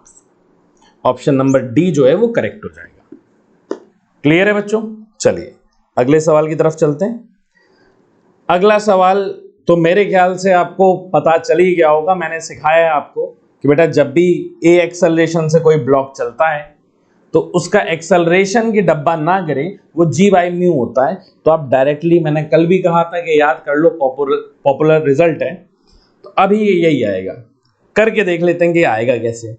Option number D जो है वो करेक्ट हो जाएगा। क्लियर है बच्चों? चलिए अगले सवाल की तरफ चलते हैं। अगला सवाल तो मेरे ख्याल से आपको पता चल ही गया होगा, मैंने सिखाया है आपको कि बेटा जब भी ए एक्सेलरेशन से कोई ब्लॉक चलता है तो उसका एक्सेलरेशन की डब्बा ना करे, वो जी बाई म्यू होता है। तो आप डायरेक्टली, मैंने कल भी कहा था कि याद कर लो, पॉपुलर रिजल्ट है, तो अभी यही आएगा। करके देख लेते हैं कि आएगा कैसे।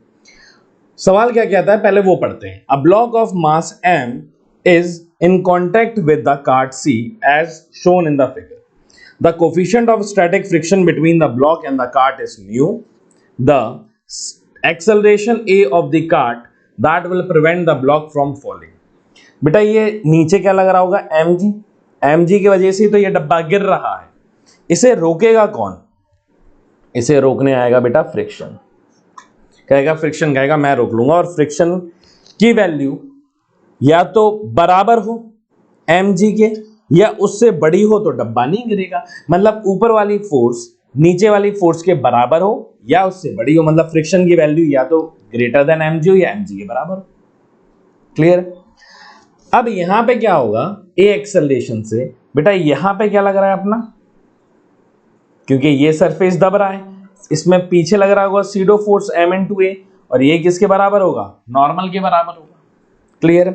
सवाल क्या कहता है पहले वो पढ़ते हैं। A block of mass m is in contact with the cart C as shown in the figure. The coefficient of static friction between the block and the cart is mu. The acceleration A of the cart that will prevent the block from falling. बेटा ये नीचे क्या लग रहा होगा, mg। mg की वजह से तो ये डब्बा गिर रहा है। इसे रोकेगा कौन? इसे रोकने आएगा बेटा फ्रिक्शन। कहेगा फ्रिक्शन, कहेगा मैं रोक लूंगा, और फ्रिक्शन की वैल्यू या तो बराबर हो mg के या उससे बड़ी हो तो डब्बा नहीं गिरेगा। मतलब ऊपर वाली फोर्स नीचे वाली फोर्स के बराबर हो या उससे बड़ी हो, मतलब फ्रिक्शन की वैल्यू या तो ग्रेटर देन mg हो या mg के बराबर हो। क्लियर? अब यहां पे क्या होगा, ए एक्सेलरेशन से बेटा यहां पे क्या लग रहा है अपना, क्योंकि ये सरफेस दब रहा है, इसमें पीछे लग रहा होगा सीडो फोर्स m इंटू ए, और ये किसके बराबर होगा, नॉर्मल के बराबर होगा। क्लियर?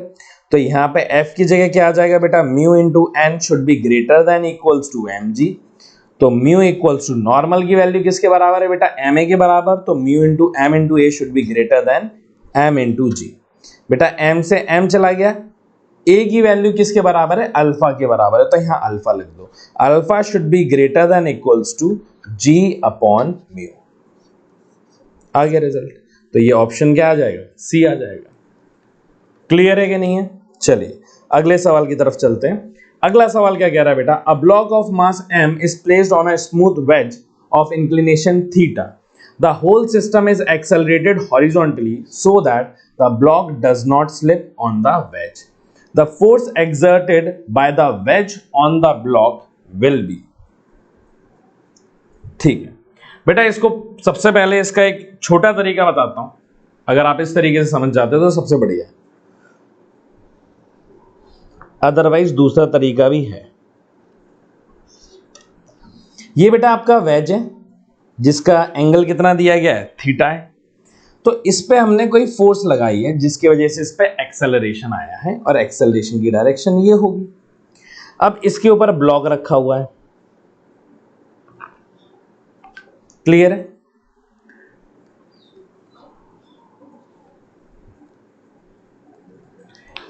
तो यहां पे f की जगह क्या आ जाएगा बेटा, mu into N should be greater than equals to mg। तो म्यू इक्वल्स टू नॉर्मल की वैल्यू किसके बराबर है बेटा, ma के बराबर, तो mu into m into a should be greater than m into g. बेटा m से m चला गया, a की वैल्यू किसके बराबर है, अल्फा के बराबर है, तो यहां अल्फा लिख दो। Alpha should be greater than equals to g upon mu. आ गया रिजल्ट। तो ये ऑप्शन क्या आ जाएगा, सी आ जाएगा। क्लियर है कि नहीं है? चलिए अगले सवाल की तरफ चलते हैं। अगला सवाल क्या कह रहा है बेटा, a block of mass m is placed on a smooth ways of inclination theta. The whole system is accelerated horizontally so that the block does not slip on the wedge. The force exerted by the wedge on the block will be। ठीक है बेटा, इसको सबसे पहले इसका एक छोटा तरीका बताता हूं, अगर आप इस तरीके से समझ जाते हो तो सबसे बढ़िया है, अदरवाइज दूसरा तरीका भी है। ये बेटा आपका वेज है जिसका एंगल कितना दिया गया है, थीटा है। तो इस पे हमने कोई फोर्स लगाई है जिसकी वजह से इस पे एक्सेलरेशन आया है, और एक्सेलरेशन की डायरेक्शन ये होगी। अब इसके ऊपर ब्लॉक रखा हुआ है। क्लियर है?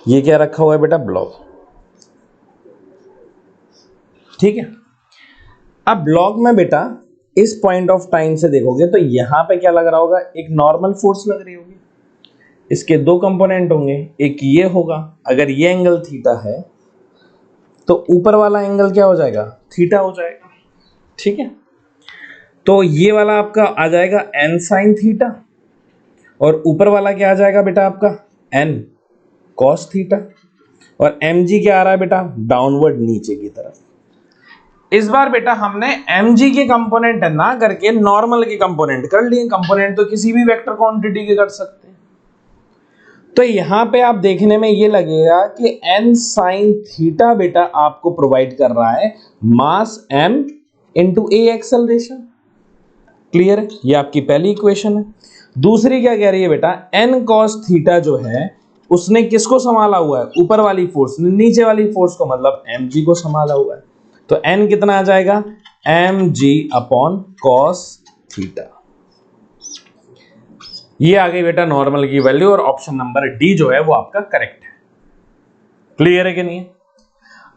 ये क्या रखा हुआ है बेटा, ब्लॉक। ठीक है। अब ब्लॉक में बेटा इस पॉइंट ऑफ टाइम से देखोगे तो यहां पे क्या लग रहा होगा, एक नॉर्मल फोर्स लग रही होगी। इसके दो कंपोनेंट होंगे, एक ये होगा, अगर ये एंगल थीटा है तो ऊपर वाला एंगल क्या हो जाएगा, थीटा हो जाएगा। ठीक है। तो ये वाला आपका आ जाएगा n साइन थीटा, और ऊपर वाला क्या आ जाएगा बेटा आपका n cos थीटा, और mg क्या आ रहा है बेटा, डाउनवर्ड नीचे की तरफ। इस बार बेटा हमने mg के कंपोनेंट ना करके नॉर्मल के कंपोनेंट कर लिए। कंपोनेंट तो किसी भी वेक्टर क्वांटिटी के कर सकते हैं। तो यहां पे आप देखने में ये लगेगा कि n साइन थीटा बेटा आपको प्रोवाइड कर रहा है मास m इंटू ए एक्सेलरेशन। क्लियर है? ये आपकी पहली इक्वेशन है। दूसरी क्या कह रही है बेटा, n cos थीटा जो है उसने किसको संभाला हुआ है, ऊपर वाली फोर्स ने नीचे वाली फोर्स को, मतलब mg को संभाला हुआ है। तो n कितना आ जाएगा, mg अपॉन cos थीटा। ये आ गई बेटा नॉर्मल की वैल्यू, और ऑप्शन नंबर डी जो है वो आपका करेक्ट है। क्लियर है कि नहीं?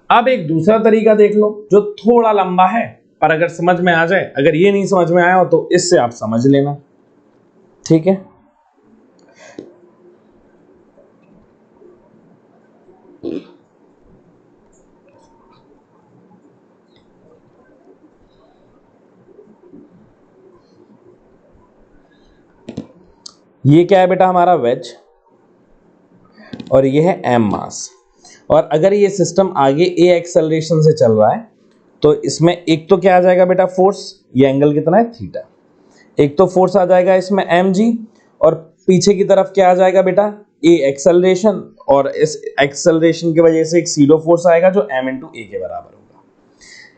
अब एक दूसरा तरीका देख लो जो थोड़ा लंबा है, पर अगर समझ में आ जाए, अगर ये नहीं समझ में आया हो तो इससे आप समझ लेना। ठीक है। ये क्या है बेटा हमारा वेज और ये है एम मास। और अगर ये सिस्टम आगे ए एक्सेलरेशन से चल रहा है तो इसमें एक तो क्या आ जाएगा बेटा फोर्स, ये एंगल कितना है थीटा, एक तो फोर्स आ जाएगा इसमें एम जी, और पीछे की तरफ क्या आ जाएगा बेटा ए एक्सेलरेशन, और इस एक्सेलरेशन की वजह से एक सीडो फोर्स आएगा जो एम इंटू ए के बराबर होगा।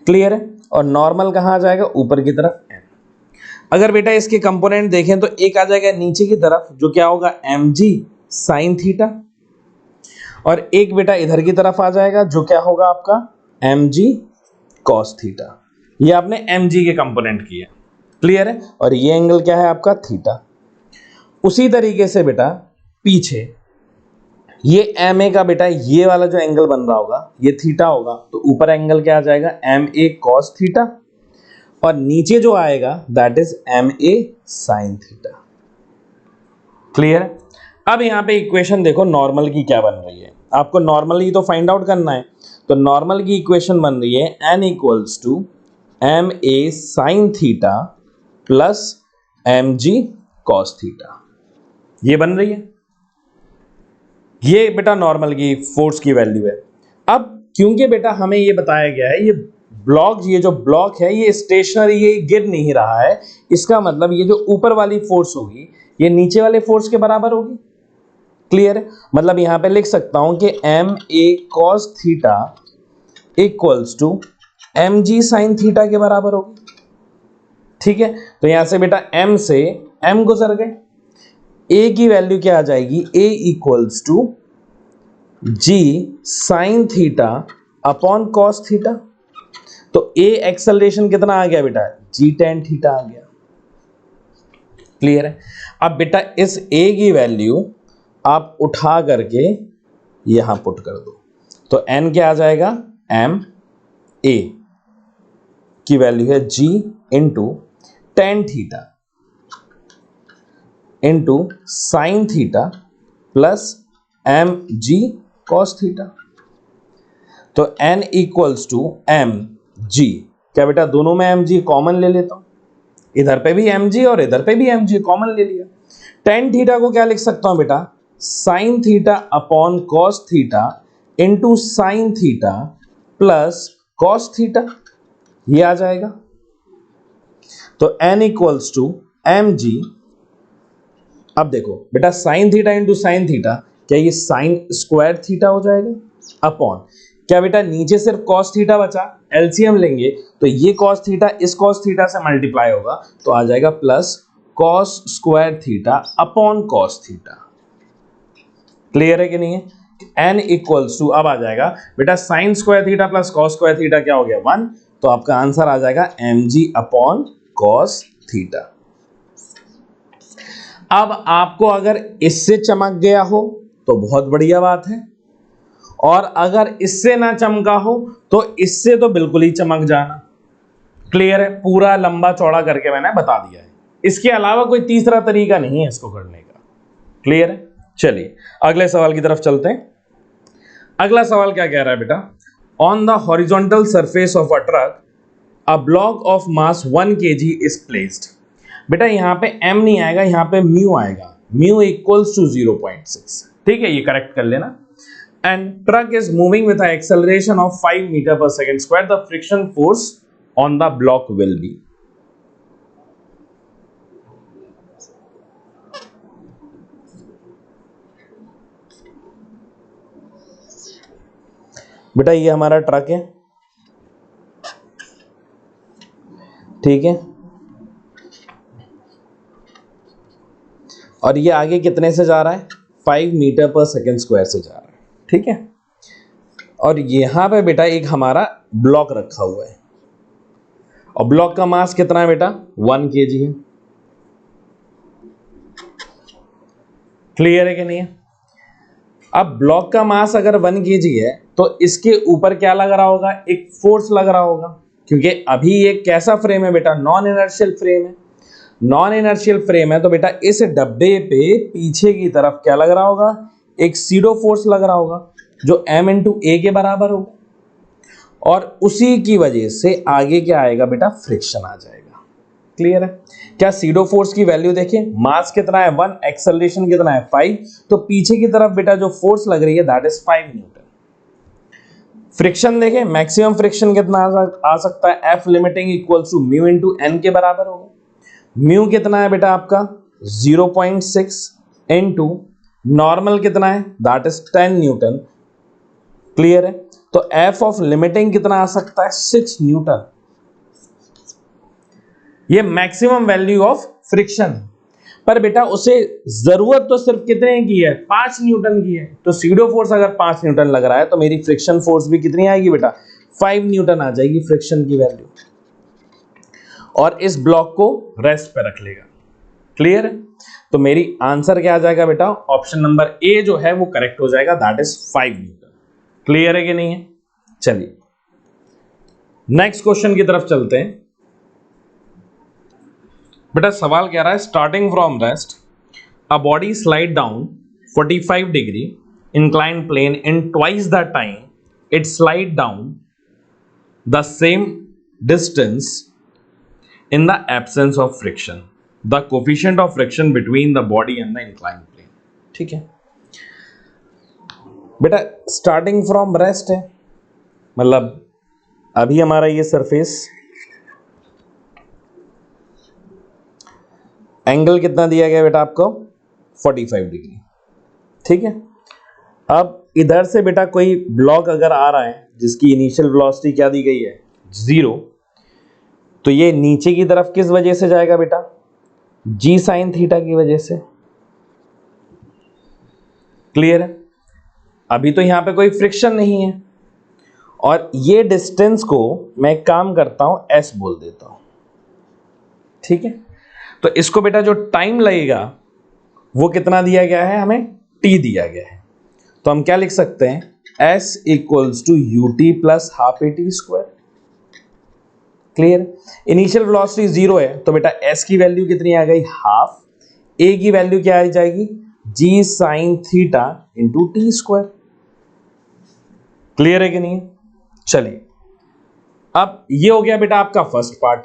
क्लियर है? और नॉर्मल कहाँ आ जाएगा ऊपर की तरफ एम। अगर बेटा इसके कंपोनेंट देखें तो एक आ जाएगा नीचे की तरफ जो क्या होगा एम जी साइन थीटा, और एक बेटा इधर की तरफ आ जाएगा जो क्या होगा आपका एम जी कॉस थीटा। ये आपने एम जी के कंपोनेंट किए। क्लियर है? और ये एंगल क्या है आपका थीटा। उसी तरीके से बेटा पीछे ये एम ए का बेटा ये वाला जो एंगल बन रहा होगा ये थीटा होगा, तो ऊपर एंगल क्या आ जाएगा एम ए कॉस थीटा, और नीचे जो आएगा that is M A sine theta. Clear है? अब यहां पे इक्वेशन देखो नॉर्मल की क्या बन रही है, आपको नॉर्मल ही तो फाइंड आउट करना है। तो नॉर्मल की इक्वेशन बन रही है N equals to M A sine theta plus M G cos theta, ये बन रही है। ये बेटा नॉर्मल की फोर्स की वैल्यू है। अब क्योंकि बेटा हमें ये बताया गया है ये जो ब्लॉक है ये स्टेशनरी, ये गिर नहीं रहा है, इसका मतलब ये जो ऊपर वाली फोर्स होगी ये नीचे वाले फोर्स के बराबर होगी। क्लियर है? मतलब यहां पे लिख सकता हूं कि M A cos theta equals to M G sine theta के बराबर होगी। ठीक है? तो यहां से बेटा एम से एम गुजर गए, ए की वैल्यू क्या आ जाएगी a equals to g sine theta upon cos theta. तो ए एक्सेलरेशन कितना आ गया बेटा जी टेन थीटा आ गया। क्लियर है? अब बेटा इस ए की वैल्यू आप उठा करके यहां पुट कर दो, तो एन क्या आ जाएगा एम ए की वैल्यू है g into tan theta into sine theta plus M G cos theta. तो n equals to M g, क्या बेटा दोनों में एम जी कॉमन ले लेता हूं, इधर पे भी एम जी और इधर पे भी एम जी कॉमन ले लिया। टेन थीटा को क्या लिख सकता हूं बेटा sine theta upon cos theta into sine theta plus cos theta, ये आ जाएगा। तो n equals to M G. अब देखो बेटा sine theta into sine theta, क्या ये साइन स्क्वायर थीटा हो जाएगा अपॉन, क्या बेटा नीचे सिर्फ कॉस थीटा बचा, एलसीएम लेंगे तो ये कॉस थीटा इस कॉस थीटा से मल्टीप्लाई होगा तो आ जाएगा plus cos square theta upon cos theta. Clear है कि नहीं है? n इक्वल्स टू अब आ जाएगा बेटा sine square theta plus cos square theta क्या हो गया 1, तो आपका आंसर आ जाएगा mg अपॉन कॉस थीटा। अब आपको अगर इससे चमक गया हो तो बहुत बढ़िया बात है, और अगर इससे ना चमका हो तो इससे तो बिल्कुल ही चमक जाना। क्लियर है? पूरा लंबा चौड़ा करके मैंने बता दिया है, इसके अलावा कोई तीसरा तरीका नहीं है इसको करने का। क्लियर है? चलिए अगले सवाल की तरफ चलते हैं। अगला सवाल क्या कह रहा है बेटा, on the horizontal surface of a truck a block of mass 1 kg is placed. बेटा यहां पे m नहीं आएगा, यहां पे म्यू आएगा, म्यू इक्वल्स टू 0.6। ठीक है, ये करेक्ट कर लेना। And truck is moving with an acceleration of 5 metre per second square, the friction force on the block will be. बेटा ये हमारा ट्रक है, ठीक है, और ये आगे कितने से जा रहा है 5 मीटर पर सेकेंड स्क्वायर से जा रहा है। ठीक है, और यहां पे बेटा एक हमारा ब्लॉक रखा हुआ है, और ब्लॉक का मास कितना है बेटा 1 kg है। क्लियर है कि नहीं है? अब ब्लॉक का मास अगर 1 kg है तो इसके ऊपर क्या लग रहा होगा, एक फोर्स लग रहा होगा, क्योंकि अभी ये कैसा फ्रेम है बेटा, नॉन इनर्शियल फ्रेम है। नॉन इनर्शियल फ्रेम है तो बेटा इस डब्बे पे पीछे की तरफ क्या लग रहा होगा, एक सीडो फोर्स लग रहा होगा जो m इंटू ए के बराबर होगा, और उसी की वजह से आगे क्या आएगा बेटा फ्रिक्शन आ जाएगा। क्लियर है? क्या सीडो फोर्स की वैल्यू देखिए, मास कितना है 1, एक्सेलरेशन कितना है 5, तो पीछे की तरफ बेटा जो फोर्स लग रही है दैट इज 5 न्यूटन। फ्रिक्शन देखें, मैक्सिमम फ्रिक्शन कितना आ सकता है, F limiting equals to mu into N के बराबर होगा। म्यू कितना है बेटा आपका 0.6 इंटू नॉर्मल कितना है दैट इज 10 न्यूटन। क्लियर है? तो एफ ऑफ लिमिटिंग कितना आ सकता है 6 न्यूटन। ये मैक्सिमम वैल्यू ऑफ फ्रिक्शन, पर बेटा उसे जरूरत तो सिर्फ कितने की है 5 न्यूटन की है। तो सीडो फोर्स अगर 5 न्यूटन लग रहा है तो मेरी फ्रिक्शन फोर्स भी कितनी आएगी बेटा 5 न्यूटन आ जाएगी फ्रिक्शन की वैल्यू, और इस ब्लॉक को रेस्ट पे रख लेगा। क्लियर है? तो मेरी आंसर क्या आ जाएगा बेटा, ऑप्शन नंबर ए जो है वो करेक्ट हो जाएगा, दैट इज 5 न्यूटन। क्लियर है कि नहीं है? चलिए नेक्स्ट क्वेश्चन की तरफ चलते हैं। बेटा सवाल कह रहा है starting from rest a body slide down 45 degree inclined plane in twice the time it slide down the same distance in the absence of friction, the coefficient of friction between the body and the inclined plane। ठीक है बेटा, starting from rest है, मतलब अभी हमारा ये surface angle कितना दिया गया बेटा आपको 45 डिग्री। ठीक है, अब इधर से बेटा कोई ब्लॉक अगर आ रहा है जिसकी इनिशियल वेलोसिटी क्या दी गई है 0, तो ये नीचे की तरफ किस वजह से जाएगा बेटा जी साइन थीटा की वजह से। क्लियर है? अभी तो यहां पे कोई फ्रिक्शन नहीं है, और ये डिस्टेंस को मैं एक काम करता हूं एस बोल देता हूं। ठीक है, तो इसको बेटा जो टाइम लगेगा वो कितना दिया गया है, हमें टी दिया गया है, तो हम क्या लिख सकते हैं S equals to U T plus half A T square. Clear? Initial velocity 0 है तो बेटा s की वैल्यू कितनी आ गई हाफ, a की वैल्यू क्या आ जाएगी g sine theta into t square. Clear है कि नहीं? चलिए अब ये हो गया बेटा आपका फर्स्ट पार्ट,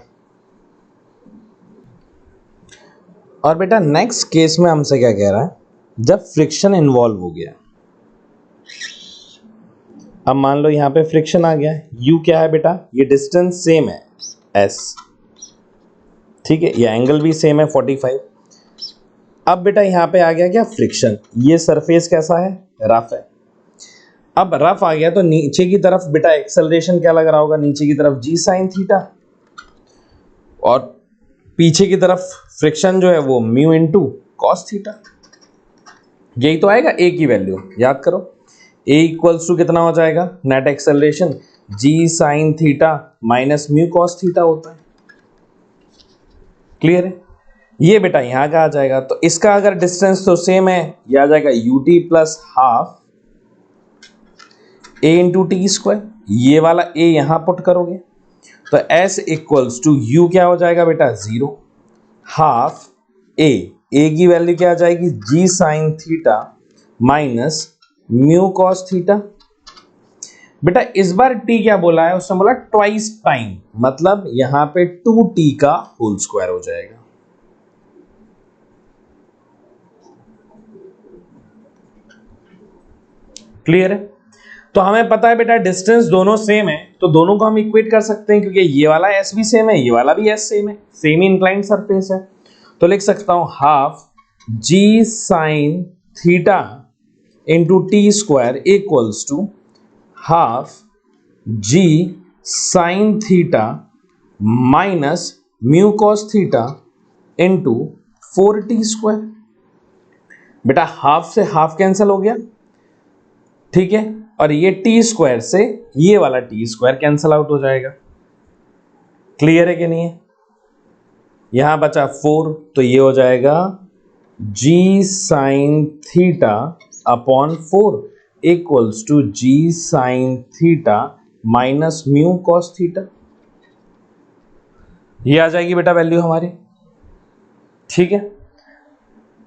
और बेटा नेक्स्ट केस में हमसे क्या कह रहा है, जब फ्रिक्शन इन्वॉल्व हो गया, अब मान लो यहां पे फ्रिक्शन आ गया है, u क्या है बेटा, ये डिस्टेंस सेम है s, ठीक है, ये एंगल भी सेम है 45। अब बेटा यहां पे आ गया क्या फ्रिक्शन, ये सरफेस कैसा है रफ है। अब रफ आ गया तो नीचे की तरफ बेटा एक्सेलरेशन क्या लग रहा होगा, नीचे की तरफ जी साइन थीटा, और पीछे की तरफ फ्रिक्शन जो है वो म्यू इंटू कॉस थीटा। यही तो आएगा ए की वैल्यू, याद करो ए इक्वल्स टू कितना हो जाएगा net acceleration g sine theta minus mu cos theta होता है। क्लियर है? ये बेटा यहां का आ जाएगा, तो इसका अगर डिस्टेंस तो सेम है, यह आ जाएगा you T plus half A into t square, ये वाला ए यहां पुट करोगे तो एस इक्वल्स टू यू क्या हो जाएगा बेटा 0 हाफ ए की वैल्यू क्या आ जाएगी g sine theta minus mu cos theta. बेटा इस बार t क्या बोला है, उसने बोला ट्वाइस टाइम, मतलब यहां पे 2t का होल स्क्वायर हो जाएगा। क्लियर है? तो हमें पता है बेटा डिस्टेंस दोनों सेम है, तो दोनों को हम इक्वेट कर सकते हैं, क्योंकि ये वाला s भी सेम है, ये वाला भी s सेम है, सेम ही इंक्लाइंड सरफेस है। तो लिख सकता हूं half g sine theta into t square equals to half g sine theta minus mu cos theta into 4t square. बेटा हाफ से हाफ कैंसिल हो गया, ठीक है, और ये टी स्क्वायर से ये वाला टी स्क्वायर कैंसिल आउट हो जाएगा। क्लियर है कि नहीं है? यहां बचा 4, तो ये हो जाएगा g sine theta upon 4 equals to g sine theta minus mu cos theta. ये आ जाएगी बेटा वैल्यू हमारी। ठीक है,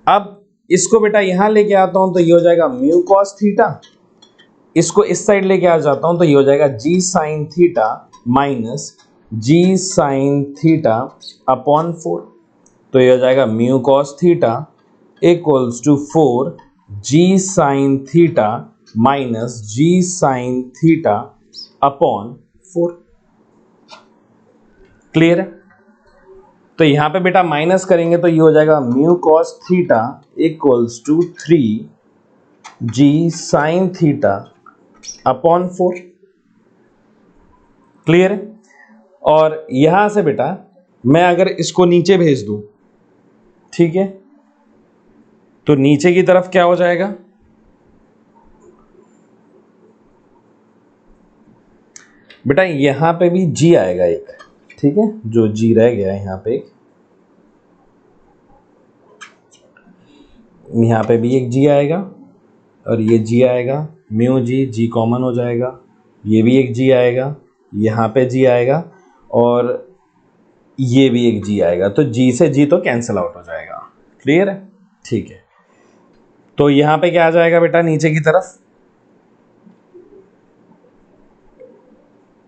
अब इसको बेटा यहां लेके आता हूं तो ये हो जाएगा म्यू कॉस थीटा, इसको इस साइड लेके आ जाता हूं तो ये हो जाएगा g sine theta minus g sine theta upon 4, तो ये हो जाएगा mu cos theta equals to 4 g sine theta minus g sine theta upon 4। Clear है? तो यहां पे बेटा माइनस करेंगे तो ये हो जाएगा mu cos theta equals to 3 g sine theta upon 4। Clear है? और यहां से बेटा मैं अगर इसको नीचे भेज दूं, ठीक है, तो नीचे की तरफ क्या हो जाएगा? बेटा यहां पे भी जी आएगा एक, ठीक है, जो जी रह गया है यहां पे एक, यहां पे भी एक जी आएगा और ये जी आएगा, म्यू जी, जी कॉमन हो जाएगा, ये भी एक जी आएगा, यहां पे जी आएगा और ये भी एक जी आएगा, तो जी से जी तो कैंसिल आउट हो जाएगा। क्लियर है? ठीक है, तो यहां पे क्या आ जाएगा बेटा नीचे की तरफ?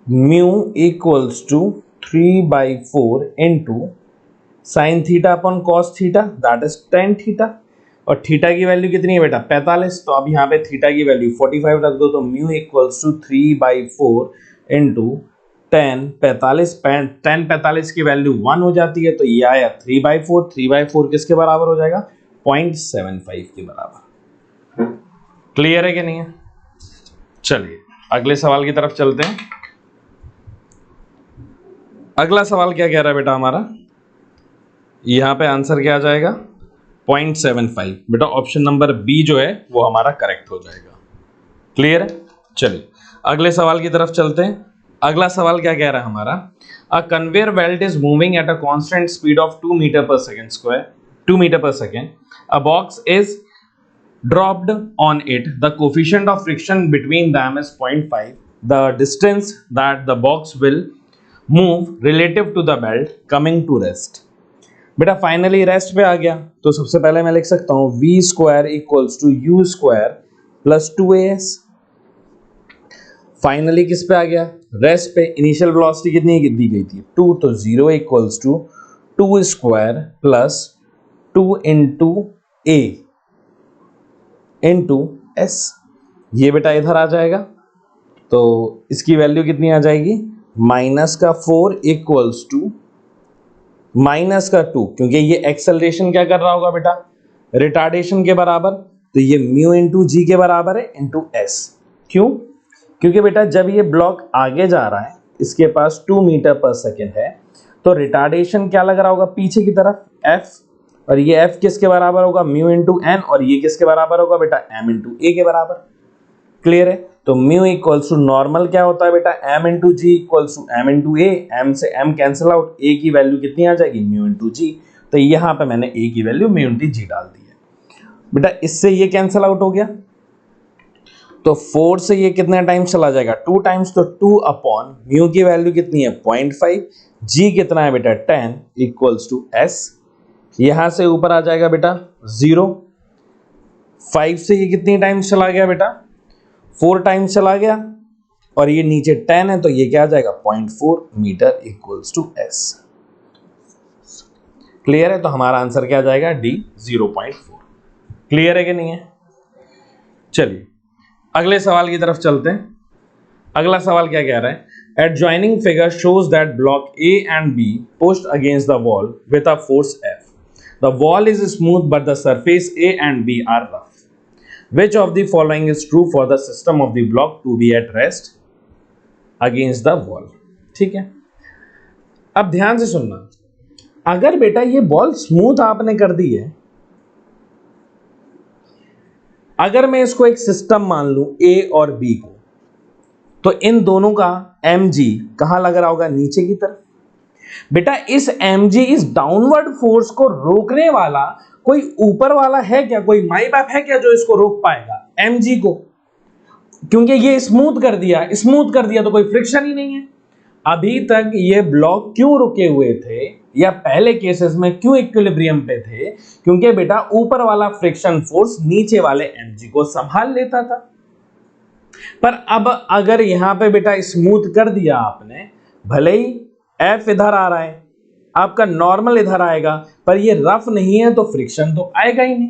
Mu equals to 3/4 into sine theta upon cos theta that is tan theta, और थीटा की वैल्यू कितनी है बेटा? 45। तो अब यहाँ पे थीटा की वैल्यू 45 रख दो, तो म्यू इक्वल्स टू 3/4 इंटू 10 45 की वैल्यू 1 हो जाती है, तो ये आया 3/4। 3/4 किसके बराबर हो जाएगा? 0.75 के बराबर। क्लियर है कि नहीं है? चलिए अगले सवाल की तरफ चलते हैं। अगला सवाल क्या कह रहा है बेटा हमारा? यहां पे आंसर क्या आ जाएगा? 0.75। बेटा ऑप्शन नंबर बी जो है वो हमारा करेक्ट हो जाएगा। क्लियर है? चलिए अगले सवाल की तरफ चलते हैं। अगला सवाल क्या कह रहा है हमारा? A conveyor belt is moving at a constant speed of 2 metre per second square, 2 metre per second. A box is dropped on it. The coefficient of friction between them is 0.5. The distance that the box will move relative to the belt coming to rest. बेटा finally rest पे आ गया, तो सबसे पहले मैं लिख सकता हूं v square equals to u square plus 2as। Finally किस पे आ गया? रेस्ट पे। इनिशियल वेलोसिटी कितनी दी गई थी? 2, तो 0 equals to 2 square plus 2 into a into s. ये बेटा इधर आ जाएगा, तो इसकी वैल्यू कितनी आ जाएगी? -4 इक्वल्स टू -2, क्योंकि ये एक्सेलरेशन क्या कर रहा होगा बेटा? रिटार्डेशन के बराबर, तो ये म्यू इंटू जी के बराबर है इंटू एस। क्यों? क्योंकि बेटा जब ये ब्लॉक आगे जा रहा है, इसके पास 2 मीटर पर सेकेंड है, तो रिटार्डेशन क्या लग रहा होगा? पीछे की तरफ एफ, और ये एफ किसके बराबर होगा? म्यू इंटू एन, और ये किसके बराबर होगा बेटा? एम इंटू ए के बराबर। क्लियर है? तो म्यू इक्वल्स टू नॉर्मल क्या होता है बेटा? M into g equals to m into a. M से एम कैंसिल आउट, ए की वैल्यू कितनी आ जाएगी? Mu into g. तो यहां पे मैंने ए की वैल्यू म्यू इंटू जी डाल दी है बेटा। इससे ये कैंसिल आउट हो गया, तो 4 से ये कितने टाइम्स चला जाएगा? 2 टाइम्स, तो 2 अपॉन म्यू की वैल्यू कितनी है? 0.5। जी कितना है बेटा? 10 इक्वल्स टू एस। यहां से ऊपर आ जाएगा बेटा 0। 5 से ये कितनी टाइम्स चला गया बेटा? 4 टाइम्स चला गया, और ये नीचे 10 है, तो ये क्या आ जाएगा? 0.4 metre equals to s. Clear है? तो हमारा आंसर क्या आ जाएगा? डी 0.4। क्लियर है कि नहीं है? चलिए अगले सवाल की तरफ चलते हैं। अगला सवाल क्या कह रहा है? Adjoining figure shows that block A and B pushed against the wall with a force F. The wall is smooth but the surface A and B are rough. Which of the following is true for the system of the block to be at rest against the wall? ठीक है, अब ध्यान से सुनना। अगर बेटा ये ball smooth आपने कर दी है, अगर मैं इसको एक सिस्टम मान लूं A और B को, तो इन दोनों का mg कहां लग रहा होगा? नीचे की तरफ। बेटा इस mg, इस डाउनवर्ड फोर्स को रोकने वाला कोई ऊपर वाला है क्या? कोई माई बाप है क्या जो इसको रोक पाएगा mg को? क्योंकि ये स्मूथ कर दिया, स्मूथ कर दिया तो कोई फ्रिक्शन ही नहीं है। अभी तक ये ब्लॉक क्यों रुके हुए थे, या पहले केसेस में क्यों इक्विलिब्रियम पे थे? क्योंकि बेटा ऊपर वाला फ्रिक्शन फोर्स नीचे वाले mg को संभाल लेता था। पर अब अगर यहां पे बेटा स्मूथ कर दिया आपने, भले ही एफ इधर आ रहा है, आपका नॉर्मल इधर आएगा, पर ये रफ नहीं है तो फ्रिक्शन तो आएगा ही नहीं।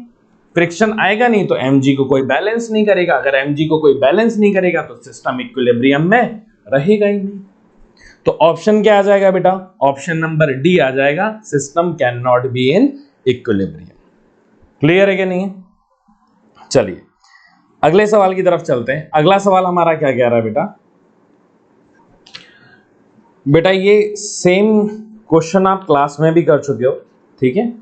फ्रिक्शन आएगा नहीं तो mg को कोई बैलेंस नहीं करेगा, अगर mg को कोई बैलेंस नहीं करेगा तो सिस्टम इक्विलिब्रियम में रहेगा ही नहीं। तो ऑप्शन क्या आ जाएगा बेटा? ऑप्शन नंबर डी आ जाएगा, system can not be in equilibrium. Clear है कि नहीं? चलिए अगले सवाल की तरफ चलते हैं। अगला सवाल हमारा क्या कह रहा है बेटा? बेटा ये सेम क्वेश्चन आप क्लास में भी कर चुके हो, ठीक है,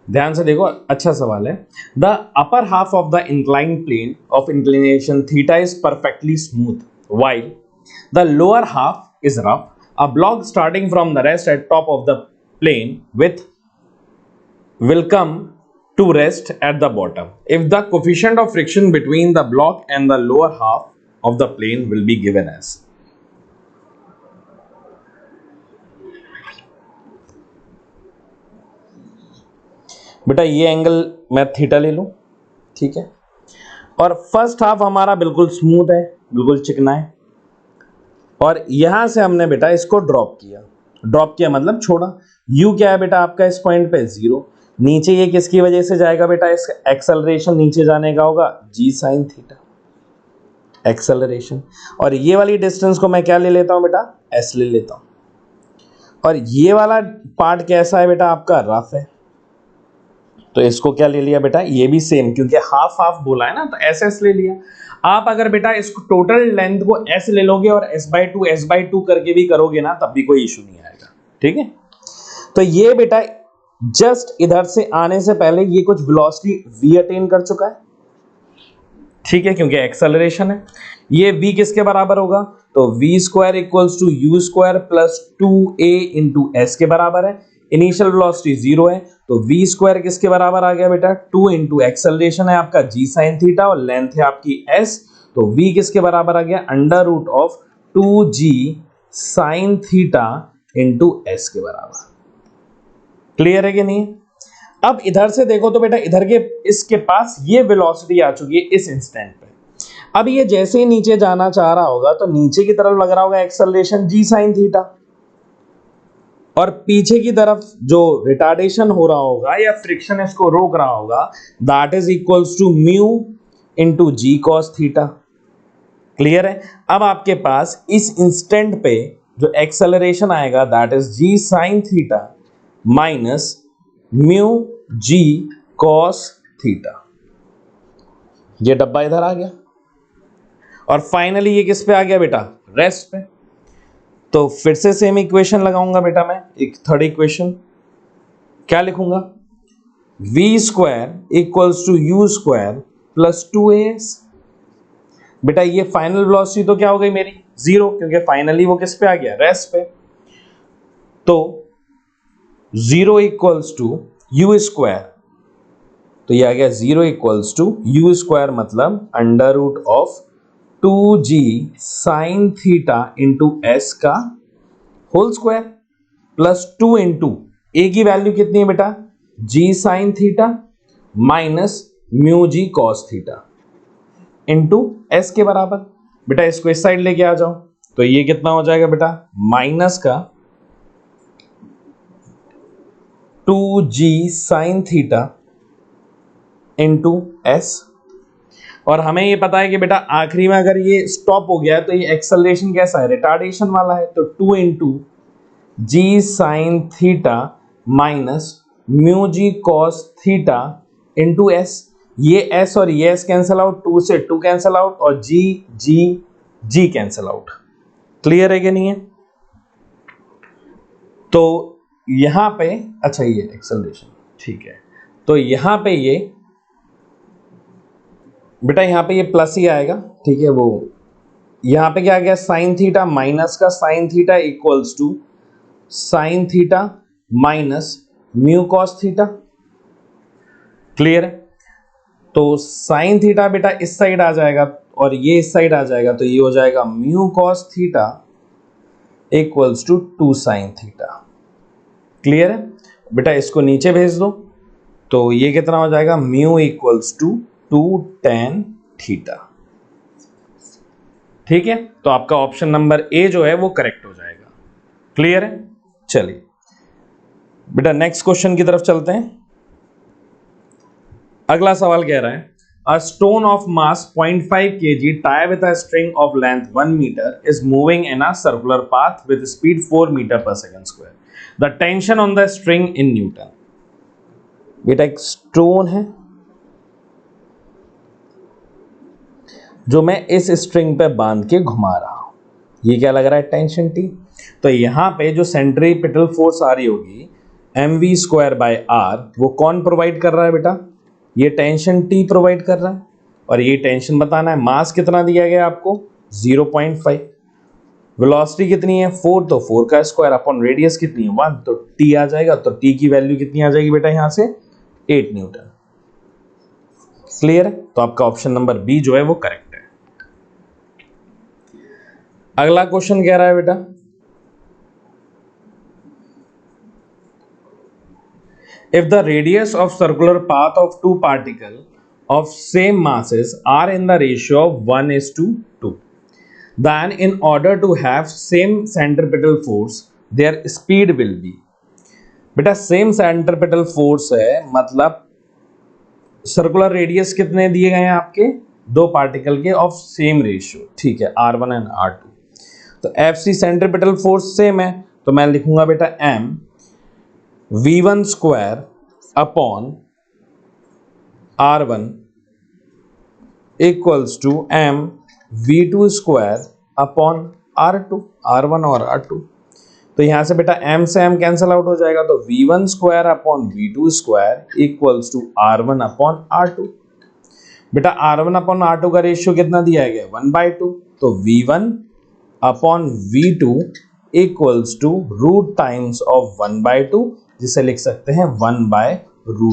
ध्यान से देखो, अच्छा सवाल है। The upper half of the incline plane of inclination theta is perfectly smooth while the lower half is rough. A block starting from the rest at top of the plane will come to rest at the bottom if the coefficient of friction between the block and the lower half of the plane will be given as. बेटा ये angle मैं theta ले लूं, ठीक है, और first half हमारा बिल्कुल स्मूथ है, बिल्कुल चिकना है, और यहां से हमने बेटा इसको ड्रॉप किया मतलब छोड़ा। u क्या है बेटा आपका इस पॉइंट पे? 0। नीचे ये किसकी वजह से जाएगा बेटा? इसका एक्सेलरेशन नीचे जाने का होगा g sin थीटा, एक्सेलरेशन। और ये वाली डिस्टेंस को मैं क्या ले लेता हूं बेटा? s ले लेता हूं। और ये वाला पार्ट कैसा है बेटा आपका? रफ है, तो इसको क्या ले लिया बेटा? ये भी सेम, क्योंकि हाफ हाफ बोला है ना, तो एस एस ले लिया। आप अगर बेटा इसको टोटल लेंथ को एस ले लोगे और s/2 करके भी करोगे ना, तब भी कोई इशू नहीं आएगा, ठीक है। तो ये बेटा जस्ट इधर से आने से पहले ये कुछ वेलोसिटी v अटेन कर चुका है, ठीक है, क्योंकि एक्सेलरेशन है। ये v किसके बराबर होगा? तो v square equals to u square plus 2a into s के बराबर है। इनिशियल वेलोसिटी 0 है, तो v स्क्वायर किसके बराबर आ गया बेटा? 2 इंटू एक्सेलरेशन है आपका g साइन थीटा और लेंथ है आपकी s, तो v किसके बराबर आ गया? Under root of 2g sine theta into s के बराबर। क्लियर है कि नहीं? अब इधर से देखो तो बेटा इधर के इसके पास ये वेलोसिटी आ चुकी है इस इंस्टेंट पे। अब ये जैसे ही नीचे जाना चाह रहा होगा तो नीचे की तरफ लग रहा होगा एक्सेलरेशन g साइन थीटा, और पीछे की तरफ जो रिटार्डेशन हो रहा होगा या फ्रिक्शन इसको रोक रहा होगा, that is equals to mu into g cos theta. Clear है? अब आपके पास इस इंस्टेंट पे जो एक्सेलरेशन आएगा that is g sine theta minus mu g cos theta. ये डब्बा इधर आ गया, और फाइनली ये किस पे आ गया बेटा? रेस्ट पे। तो फिर से सेम इक्वेशन लगाऊंगा बेटा मैं, एक थर्ड इक्वेशन। क्या लिखूंगा? v square equals to u square plus 2as। बेटा ये फाइनल वेलोसिटी तो क्या हो गई मेरी? 0, क्योंकि फाइनली वो किस पे आ गया? रेस्ट पे। तो 0 इक्वल्स टू यू स्क्वायर, तो ये आ गया 0 इक्वल्स टू यू स्क्वायर मतलब under root of 2g sine theta into s का whole square plus 2 into a की वैल्यू कितनी है बेटा? g sine theta minus mu g cos theta into s के बराबर। बेटा इसको इस साइड लेके आ जाओ, तो ये कितना हो जाएगा बेटा? माइनस का 2g sine theta into S. और हमें ये पता है कि बेटा आखिरी में अगर ये स्टॉप हो गया है तो ये एक्सेलरेशन कैसा है? रिटार्डेशन वाला है, तो 2 इंटू जी sine theta minus mu g cos theta into s. ये एस और ये एस कैंसल आउट, 2 से 2 कैंसल आउट, और जी जी जी कैंसल आउट। क्लियर है कि नहीं है? तो यहां पे अच्छा ये एक्सेलरेशन ठीक है, तो यहां पे ये बेटा यहाँ पे ये प्लस ही आएगा, ठीक है। वो यहाँ पे क्या आ गया? साइन थीटा माइनस का sine theta equals to sine theta minus mu cos theta. Clear है? तो साइन थीटा बेटा इस साइड आ जाएगा और ये इस साइड आ जाएगा, तो ये हो जाएगा mu cos theta equals to 2 sine theta. Clear है? बेटा इसको नीचे भेज दो, तो ये कितना हो जाएगा? Mu equals to 2 tan theta. ठीक है, तो आपका ऑप्शन नंबर ए जो है वो करेक्ट हो जाएगा। क्लियर है? चलिए बेटा नेक्स्ट क्वेश्चन की तरफ चलते हैं। अगला सवाल कह रहा है A stone of mass 0.5 kg tied with a string of length 1 meter is moving in a circular path with speed 4 meter per second square. The tension on the string in Newton. बेटा एक stone है जो मैं इस string पे बांध के घुमा रहा हूं, ये क्या लग रहा है टेंशन टी। तो यहां पे जो सेंट्रीपिटल फोर्स आ रही होगी mv स्क्वायर बाय आर, वो कौन प्रोवाइड कर रहा है बेटा, ये टेंशन टी प्रोवाइड कर रहा है। और ये टेंशन बताना है, मास कितना दिया गया आपको 0.5, वेलोसिटी कितनी है 4, तो 4 का स्क्वायर अपॉन रेडियस कितनी है 1, तो टी आ जाएगा। तो टी की वैल्यू कितनी आ जाएगी बेटा यहां से 8 न्यूटन। क्लियर है, तो आपका ऑप्शन नंबर बी जो है वो करेक्ट है। अगला क्वेश्चन कह रहा है बेटा if the radius of circular path of two particles of same masses are in the ratio of 1:2, then in order to have same centripetal force their speed will be। बेटा same centripetal force है, मतलब circular radius कितने दिए गए हैं आपके, दो particle के ऑफ सेम रेशियो, ठीक है R1 एंड R2। तो FC सेंट्रिपिटल फोर्स सेम है, तो मैं लिखूंगा बेटा m v1 square upon r1 equals to m v2 square upon r2, r1 और r2। तो यहां से बेटा m से m कैंसिल आउट हो जाएगा, तो v1 square upon v2 square equals to r1 upon r2। बेटा r1 अपॉन r2 का रेशियो कितना दिया गया 1/2, तो v1 upon v2 equals to root times of 1/2, जिसे लिख सकते हैं 1/√2।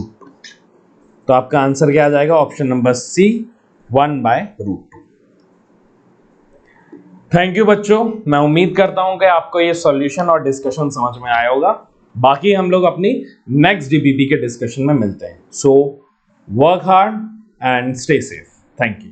तो आपका आंसर क्या आ जाएगा, option number C 1/√2। Thank you बच्चों, मैं उम्मीद करता हूं कि आपको ये सॉल्यूशन और डिस्कशन समझ में आया होगा। बाकी हम लोग अपनी नेक्स्ट डीपीपी के डिस्कशन में मिलते हैं। So work hard and stay safe. Thank you.